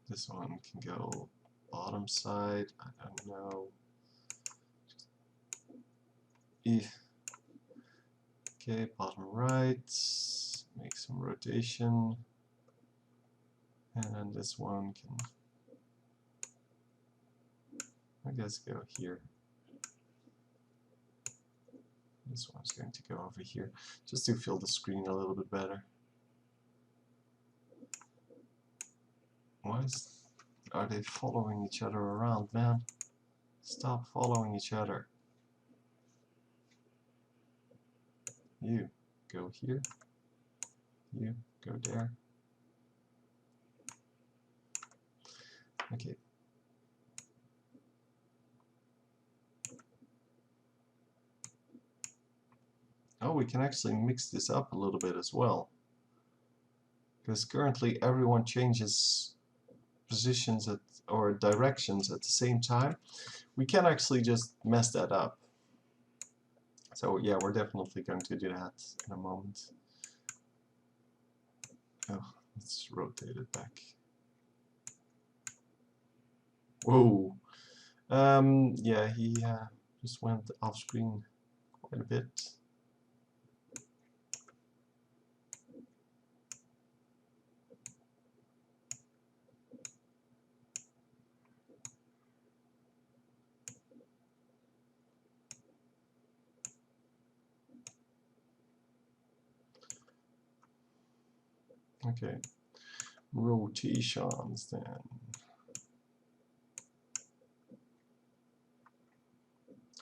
This one can go bottom side. I don't know. Okay, bottom right. Make some rotation. And then this one can, I guess, go here. This one's going to go over here, just to fill the screen a little bit better. Are they following each other around, man? Stop following each other. You go here. You go there. Okay. Oh, we can actually mix this up a little bit as well. Because currently everyone changes positions or directions at the same time. We can actually just mess that up. So yeah, we're definitely going to do that in a moment. Oh, let's rotate it back. Whoa. Yeah, he just went off screen quite a bit. Okay, rotations then.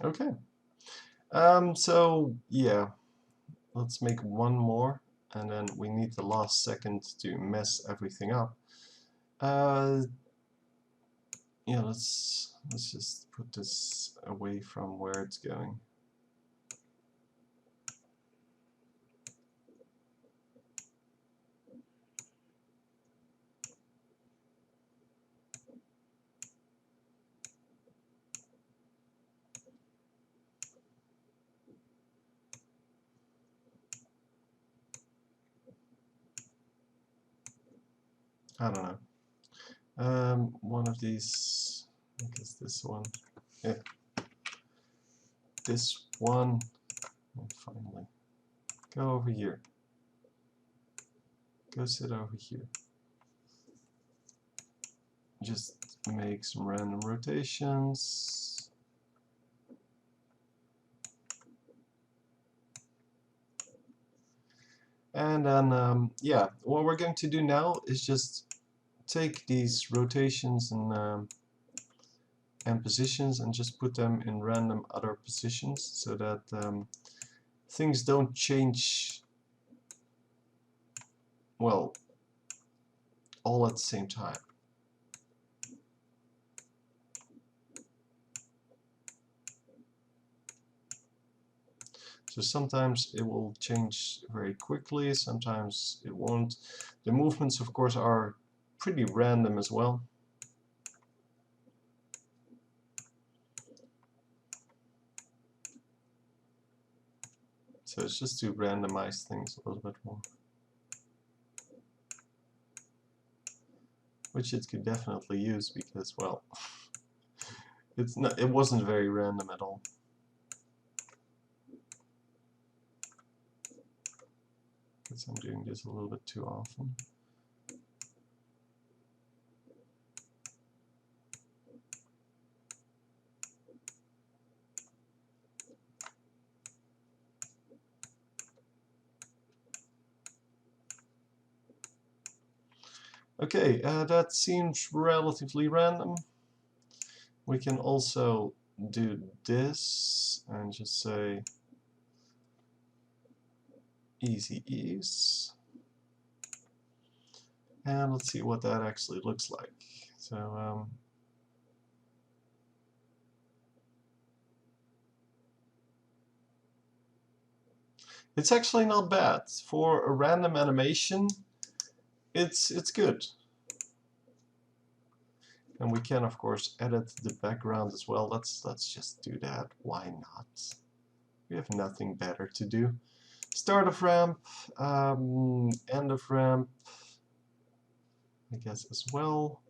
Okay. So yeah, let's make one more, and then we need the last second to mess everything up. Yeah, let's just put this away from where it's going. I don't know. One of these, I guess this one. Yeah. This one. And finally, go over here. Go sit over here. Just make some random rotations. And then, yeah, what we're going to do now is just take these rotations and positions and just put them in random other positions so that things don't change, well, all at the same time. So sometimes it will change very quickly, sometimes it won't. The movements, of course, are pretty random as well. So it's just to randomize things a little bit more. Which it could definitely use because, well, it wasn't very random at all. Guess I'm doing this a little bit too often. Okay, that seems relatively random. We can also do this and just say easy ease. And let's see what that actually looks like. So, it's actually not bad. For a random animation, it's good. And we can, of course, edit the background as well. Let's just do that. Why not? We have nothing better to do. Start of ramp, end of ramp, I guess as well.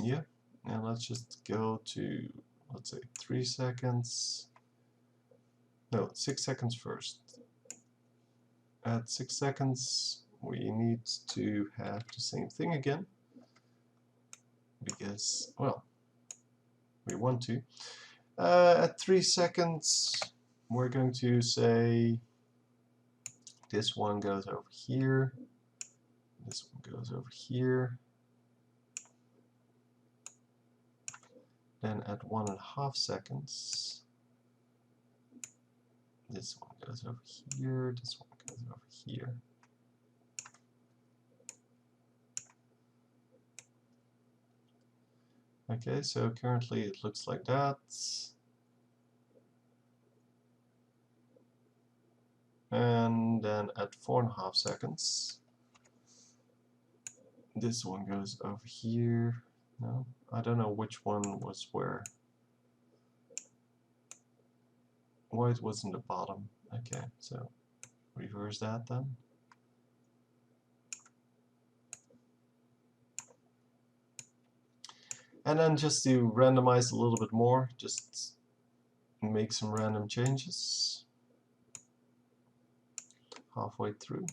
Yeah, and let's just go to, let's say, 3 seconds. No, 6 seconds first. At 6 seconds, we need to have the same thing again. Because, well, we want to. At 3 seconds, we're going to say this one goes over here, this one goes over here. Then at 1.5 seconds, this one goes over here, this one goes over here. Okay, so currently it looks like that. And then at 4.5 seconds, this one goes over here. No, I don't know which one was where. Why it was in the bottom. Okay, so reverse that then. And then just to randomize a little bit more, just make some random changes halfway through.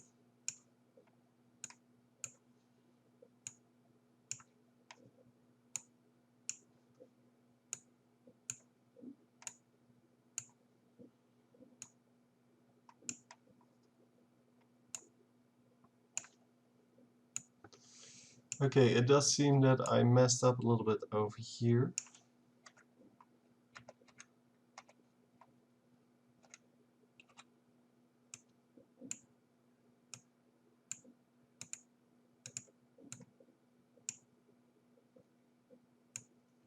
Okay, it does seem that I messed up a little bit over here.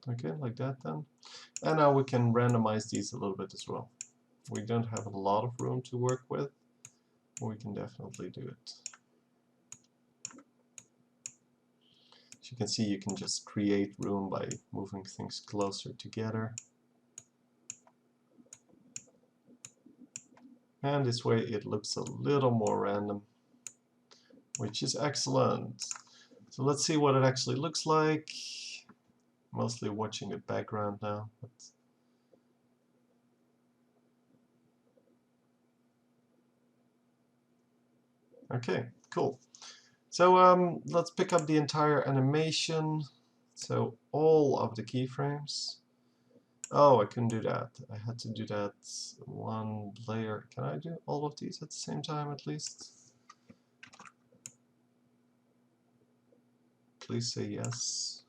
Okay, like that then. And now we can randomize these a little bit as well. We don't have a lot of room to work with. We can definitely do it. As you can see, you can just create room by moving things closer together. And this way it looks a little more random, which is excellent. So let's see what it actually looks like. Mostly watching the background now. Okay, cool. So let's pick up the entire animation. So all of the keyframes. Oh, I couldn't do that. I had to do that one layer. Can I do all of these at the same time at least? Please say yes.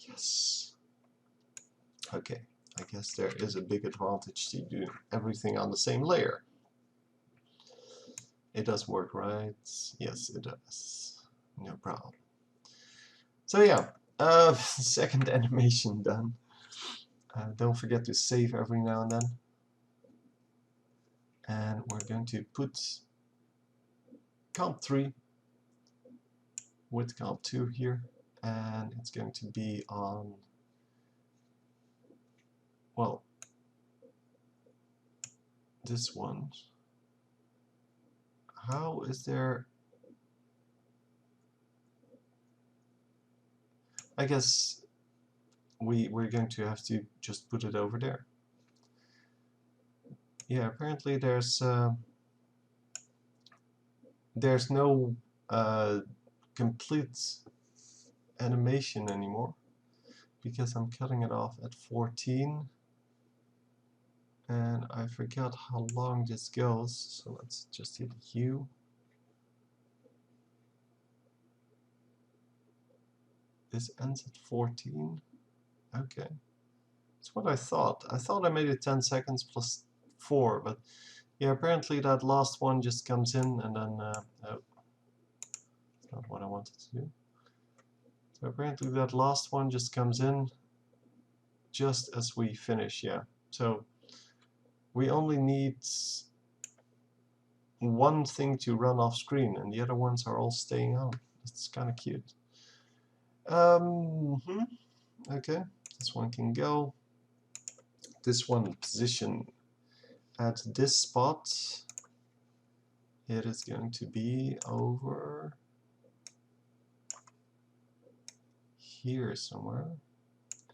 Yes. Okay, I guess there is a big advantage to doing everything on the same layer. It does work, right? Yes, it does. No problem. So yeah, second animation done. Don't forget to save every now and then. And we're going to put comp 3 with comp 2 here. And it's going to be on, well, this one. How is there... I guess we're going to have to just put it over there. Yeah, apparently there's no complete animation anymore because I'm cutting it off at 14 and I forgot how long this goes, so let's just hit U. This ends at 14. Okay, that's what I thought. I thought I made it 10 seconds plus 4, but yeah, apparently that last one just comes in and then oh, that's not what I wanted to do. So apparently that last one just comes in just as we finish, yeah. So we only need one thing to run off screen and the other ones are all staying on. It's kind of cute. Okay, this one can go. This one position at this spot. It is going to be over here somewhere,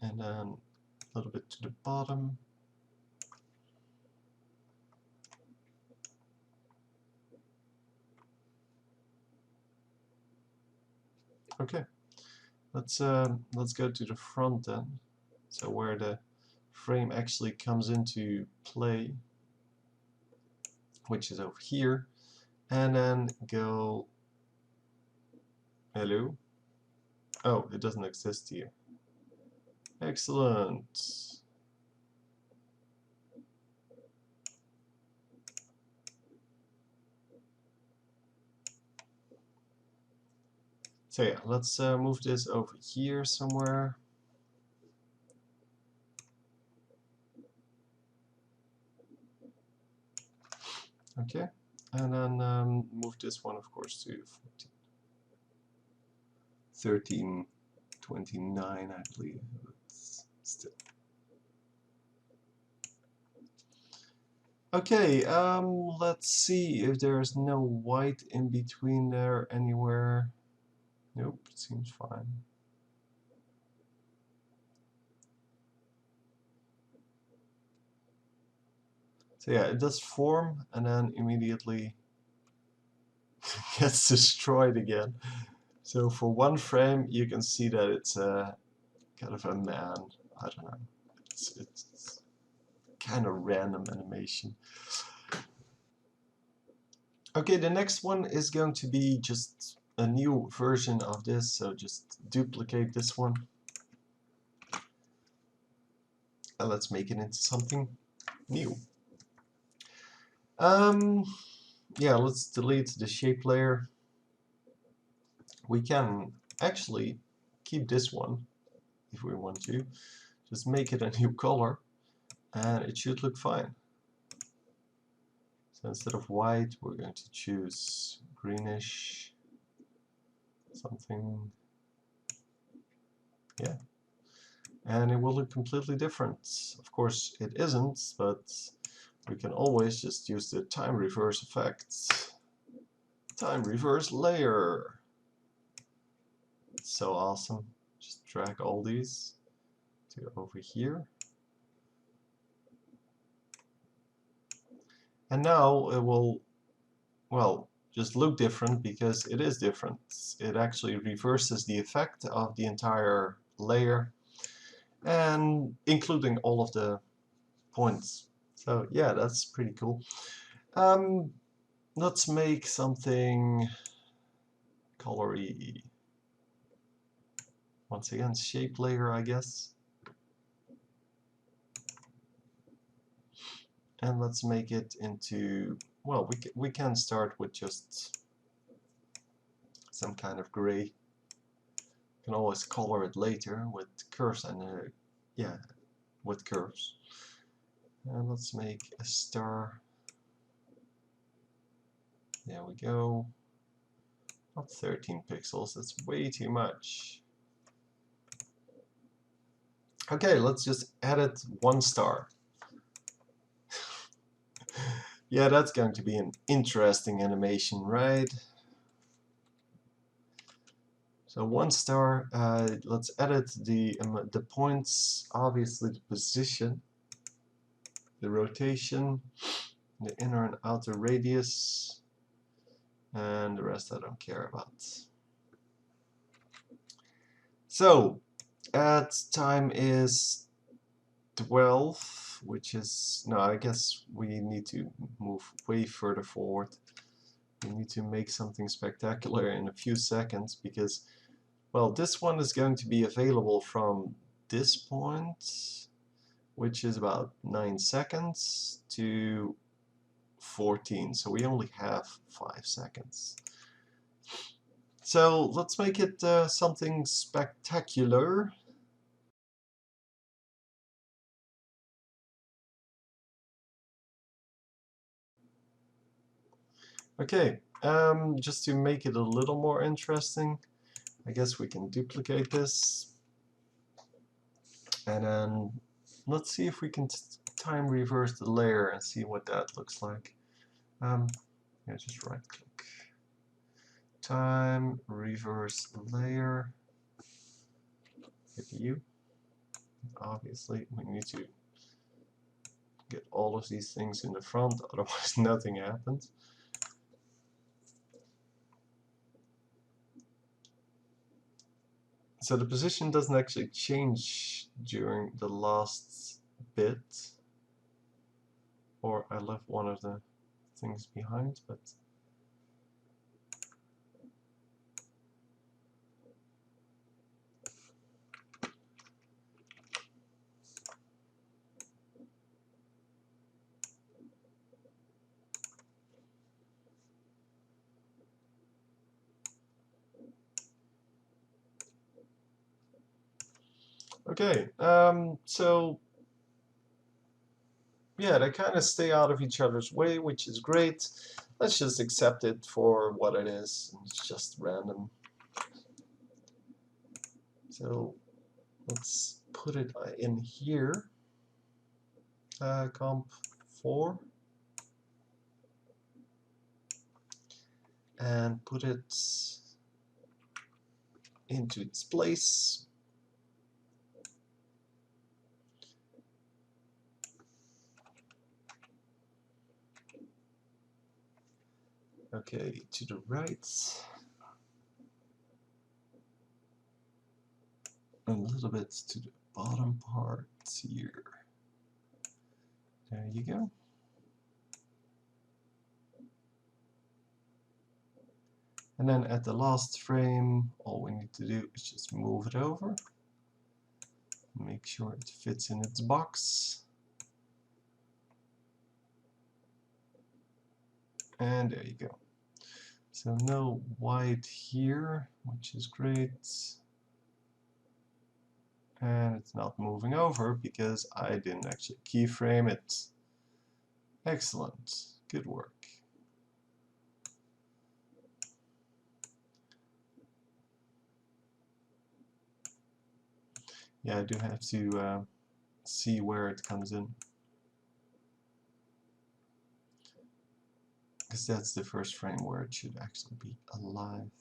and then a little bit to the bottom. Okay, let's go to the front then. So where the frame actually comes into play, which is over here, and then go. Hello. Oh, it doesn't exist here. Excellent. So yeah, let's move this over here somewhere. Okay, and then move this one, of course, to 1329, I believe. It's still. Okay, let's see if there's no white in between there anywhere. Nope, it seems fine. So yeah, it does form and then immediately gets destroyed again. So for one frame you can see that it's kind of a man. I don't know. It's kind of random animation. Okay, the next one is going to be just a new version of this, so just duplicate this one. And let's make it into something new. Yeah, let's delete the shape layer. We can actually keep this one if we want to. Just make it a new color and it should look fine. So instead of white, we're going to choose greenish something. Yeah. And it will look completely different. Of course it isn't, but we can always just use the time reverse effect. Time reverse layer. It's so awesome. Just drag all these to over here. And now it will, well, just look different because it is different. It actually reverses the effect of the entire layer, and including all of the points. So yeah, that's pretty cool. Let's make something colory. Once again, shape layer, I guess. And let's make it into, well, we can start with just some kind of gray. You can always color it later with curves and yeah, with curves. And let's make a star. There we go. Not 13 pixels, that's way too much. Okay, let's just edit one star. Yeah, that's going to be an interesting animation, right? So one star, let's edit the points, obviously the position, the rotation, the inner and outer radius, and the rest I don't care about. So, at time is 12, which is, no, I guess we need to move way further forward. We need to make something spectacular in a few seconds because, well, this one is going to be available from this point, which is about 9 seconds, to 14, so we only have 5 seconds. So let's make it something spectacular. Okay, just to make it a little more interesting, I guess we can duplicate this, and then let's see if we can time reverse the layer and see what that looks like. Yeah, just right click, time reverse layer, hit U. Obviously we need to get all of these things in the front, otherwise nothing happens. So the position doesn't actually change during the last bit, or I left one of the things behind, but okay, so yeah, they kind of stay out of each other's way, which is great. Let's just accept it for what it is. It's just random. So let's put it in here. Comp 4. And put it into its place. Okay, to the right. A little bit to the bottom part here. There you go. And then at the last frame, all we need to do is just move it over. Make sure it fits in its box. And there you go. So no white here, which is great. And it's not moving over because I didn't actually keyframe it. Excellent. Good work. Yeah, I do have to see where it comes in. because that's the first frame where it should actually be alive.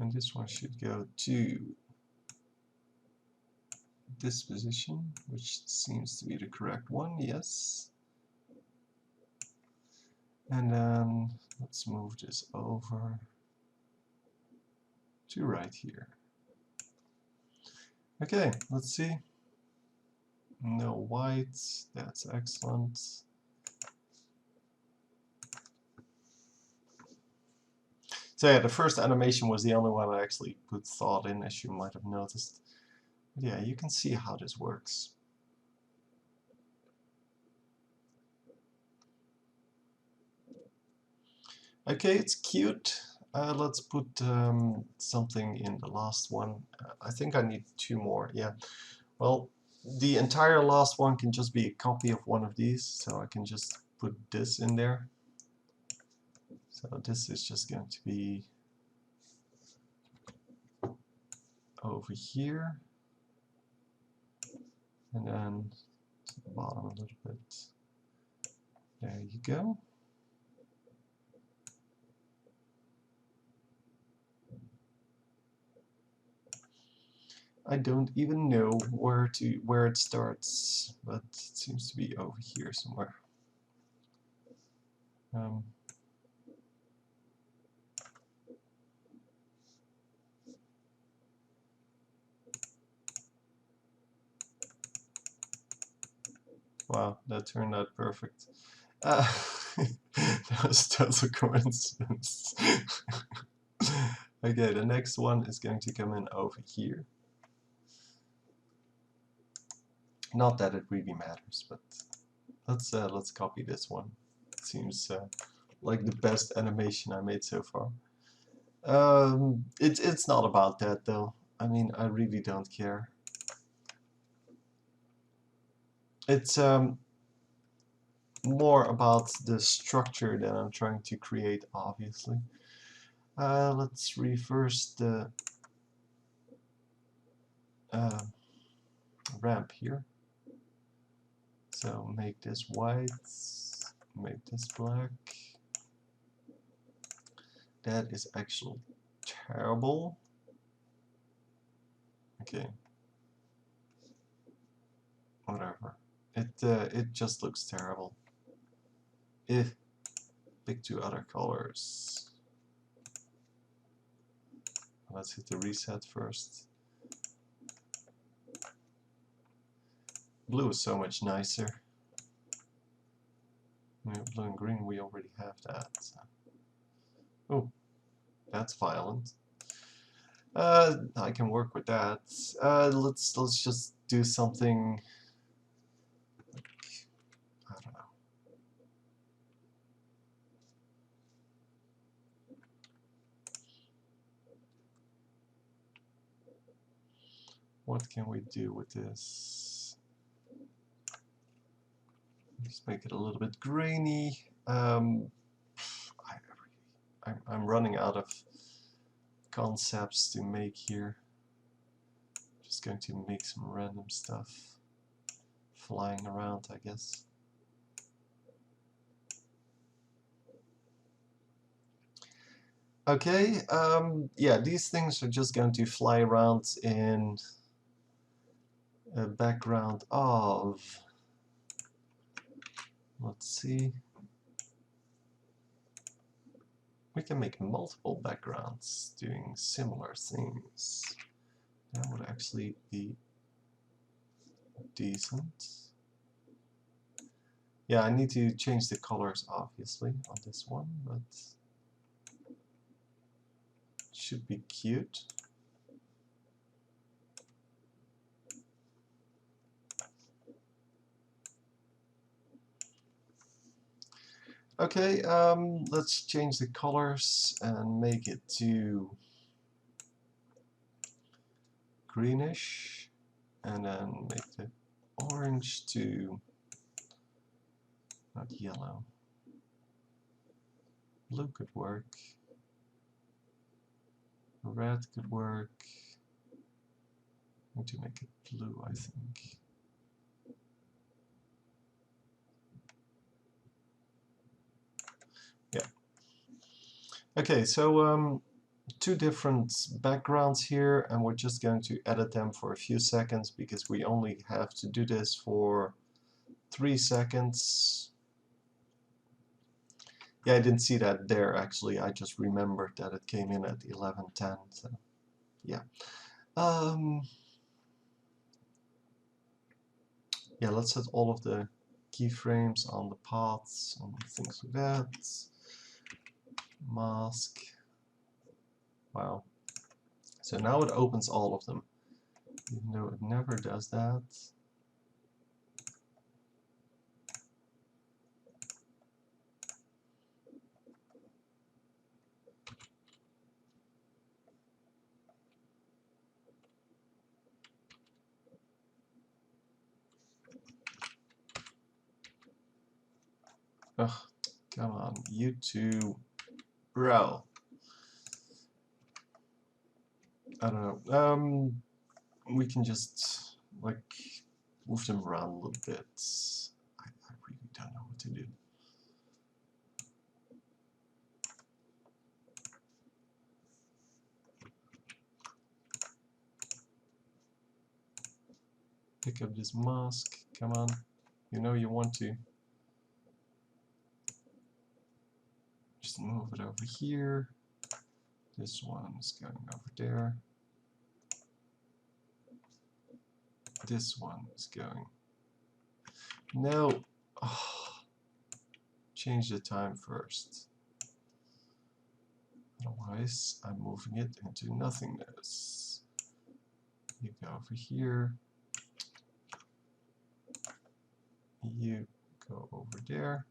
And this one should go to this position, which seems to be the correct one, yes. And then let's move this over to right here. Okay, let's see. No white, that's excellent. So yeah, the first animation was the only one I actually put thought in, as you might have noticed. But yeah, you can see how this works. Okay, it's cute. Let's put something in the last one. I think I need 2 more, yeah. Well, the entire last one can just be a copy of one of these, so I can just put this in there. So this is just going to be over here, and then to the bottom a little bit. There you go. I don't even know where it starts, but it seems to be over here somewhere. Wow, that turned out perfect. That was total coincidence. Okay, the next one is going to come in over here. Not that it really matters, but let's copy this one. It seems like the best animation I made so far. It's not about that though. I mean, I really don't care. It's more about the structure that I'm trying to create, obviously. Let's reverse the ramp here. So make this white, make this black. That is actually terrible. Okay. Whatever. It just looks terrible. Pick 2 other colors. Let's hit the reset first. Blue is so much nicer. Blue and green, we already have that. Oh, that's violent. I can work with that. Let's just do something. I don't know. What can we do with this? Just make it a little bit grainy. I'm running out of concepts to make here. Just going to make some random stuff flying around, I guess. Okay, yeah, these things are just going to fly around in a background of, let's see, we can make multiple backgrounds doing similar things. That would actually be decent. Yeah, I need to change the colors obviously on this one, but it should be cute. Okay, let's change the colors and make it to greenish, and then make the orange to not yellow. Blue could work. Red could work. I'm going to make it blue, I think. Yeah. Okay, so two different backgrounds here, and we're just going to edit them for a few seconds because we only have to do this for 3 seconds. Yeah, I didn't see that there actually. I just remembered that it came in at 11:10. So yeah. Yeah, let's set all of the keyframes on the paths and things like that. Mask. Wow. So now it opens all of them, even though it never does that. Ugh, come on, YouTube, bro. I don't know. We can just like move them around a little bit. I really don't know what to do. Pick up this mask. Come on, you know you want to. Just move it over here. This one is going over there. This one is going. No. Oh. Change the time first. Otherwise, I'm moving it into nothingness. You go over here. You go over there.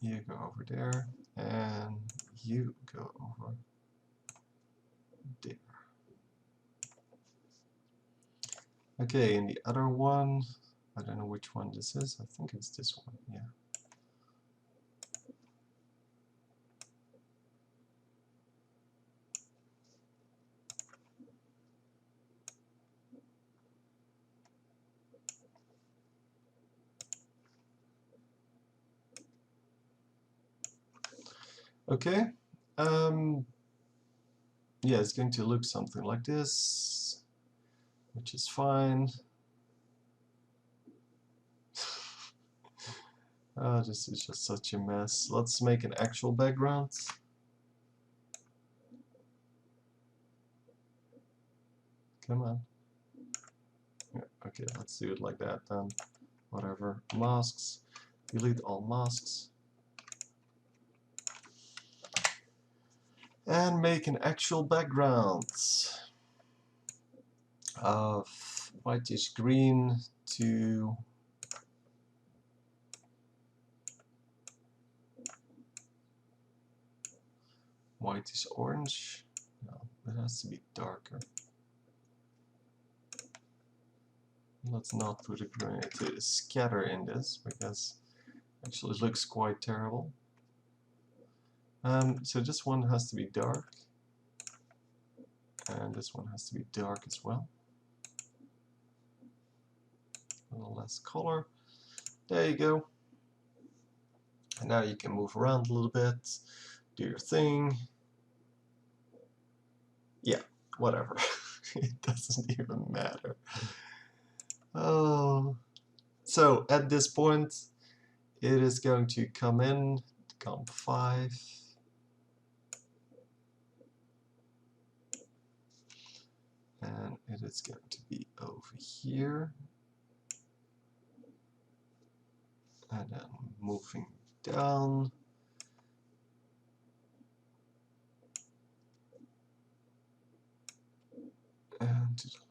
You go over there. And you go over there. Okay, and the other one, I don't know which one this is. I think it's this one, yeah. Okay. Yeah, it's going to look something like this, which is fine. Oh, this is just such a mess. Let's make an actual background. Come on. Yeah, okay, let's do it like that then. Whatever. Masks. Delete all masks. And make an actual background of whitish green to whitish orange. No, it has to be darker. Let's not put a scatter in this because actually it looks quite terrible. So this one has to be dark, and this one has to be dark as well. A little less color. There you go. And now you can move around a little bit, do your thing. Yeah, whatever. It doesn't even matter. Oh. So at this point, it is going to come in, comp 5. And it is going to be over here. And then moving down. And to the left.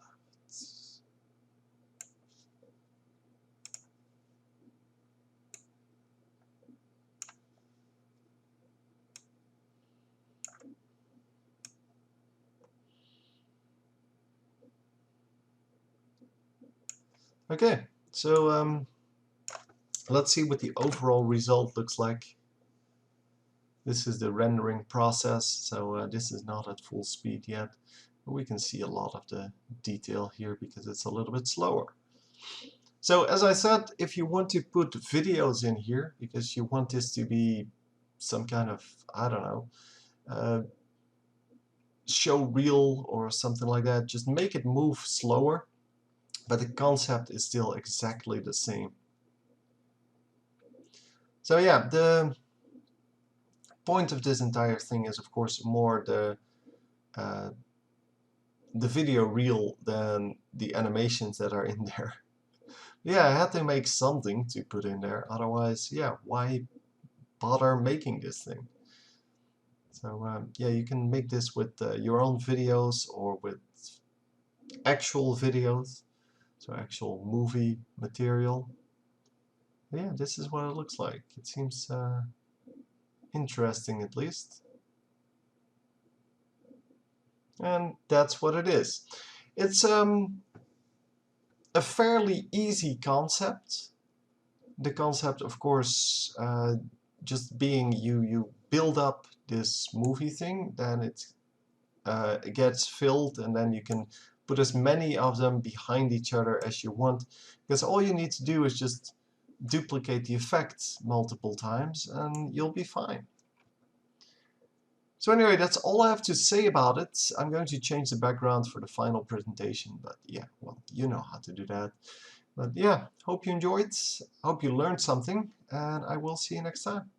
Okay, so let's see what the overall result looks like. This is the rendering process, so this is not at full speed yet. But we can see a lot of the detail here because it's a little bit slower. So as I said, if you want to put videos in here, because you want this to be some kind of, I don't know, show reel or something like that, just make it move slower, but the concept is still exactly the same. So yeah, the point of this entire thing is of course more the video reel than the animations that are in there. Yeah, I had to make something to put in there, otherwise, yeah, why bother making this thing? So yeah, you can make this with your own videos or with actual videos, so actual movie material. But yeah, this is what it looks like. It seems interesting, at least. And that's what it is. It's a fairly easy concept. The concept, of course, just being you build up this movie thing, then it gets filled, and then you can put as many of them behind each other as you want, because all you need to do is just duplicate the effect multiple times and you'll be fine. So anyway, that's all I have to say about it. I'm going to change the background for the final presentation, but yeah, well, you know how to do that. But yeah, hope you enjoyed, hope you learned something, and I will see you next time.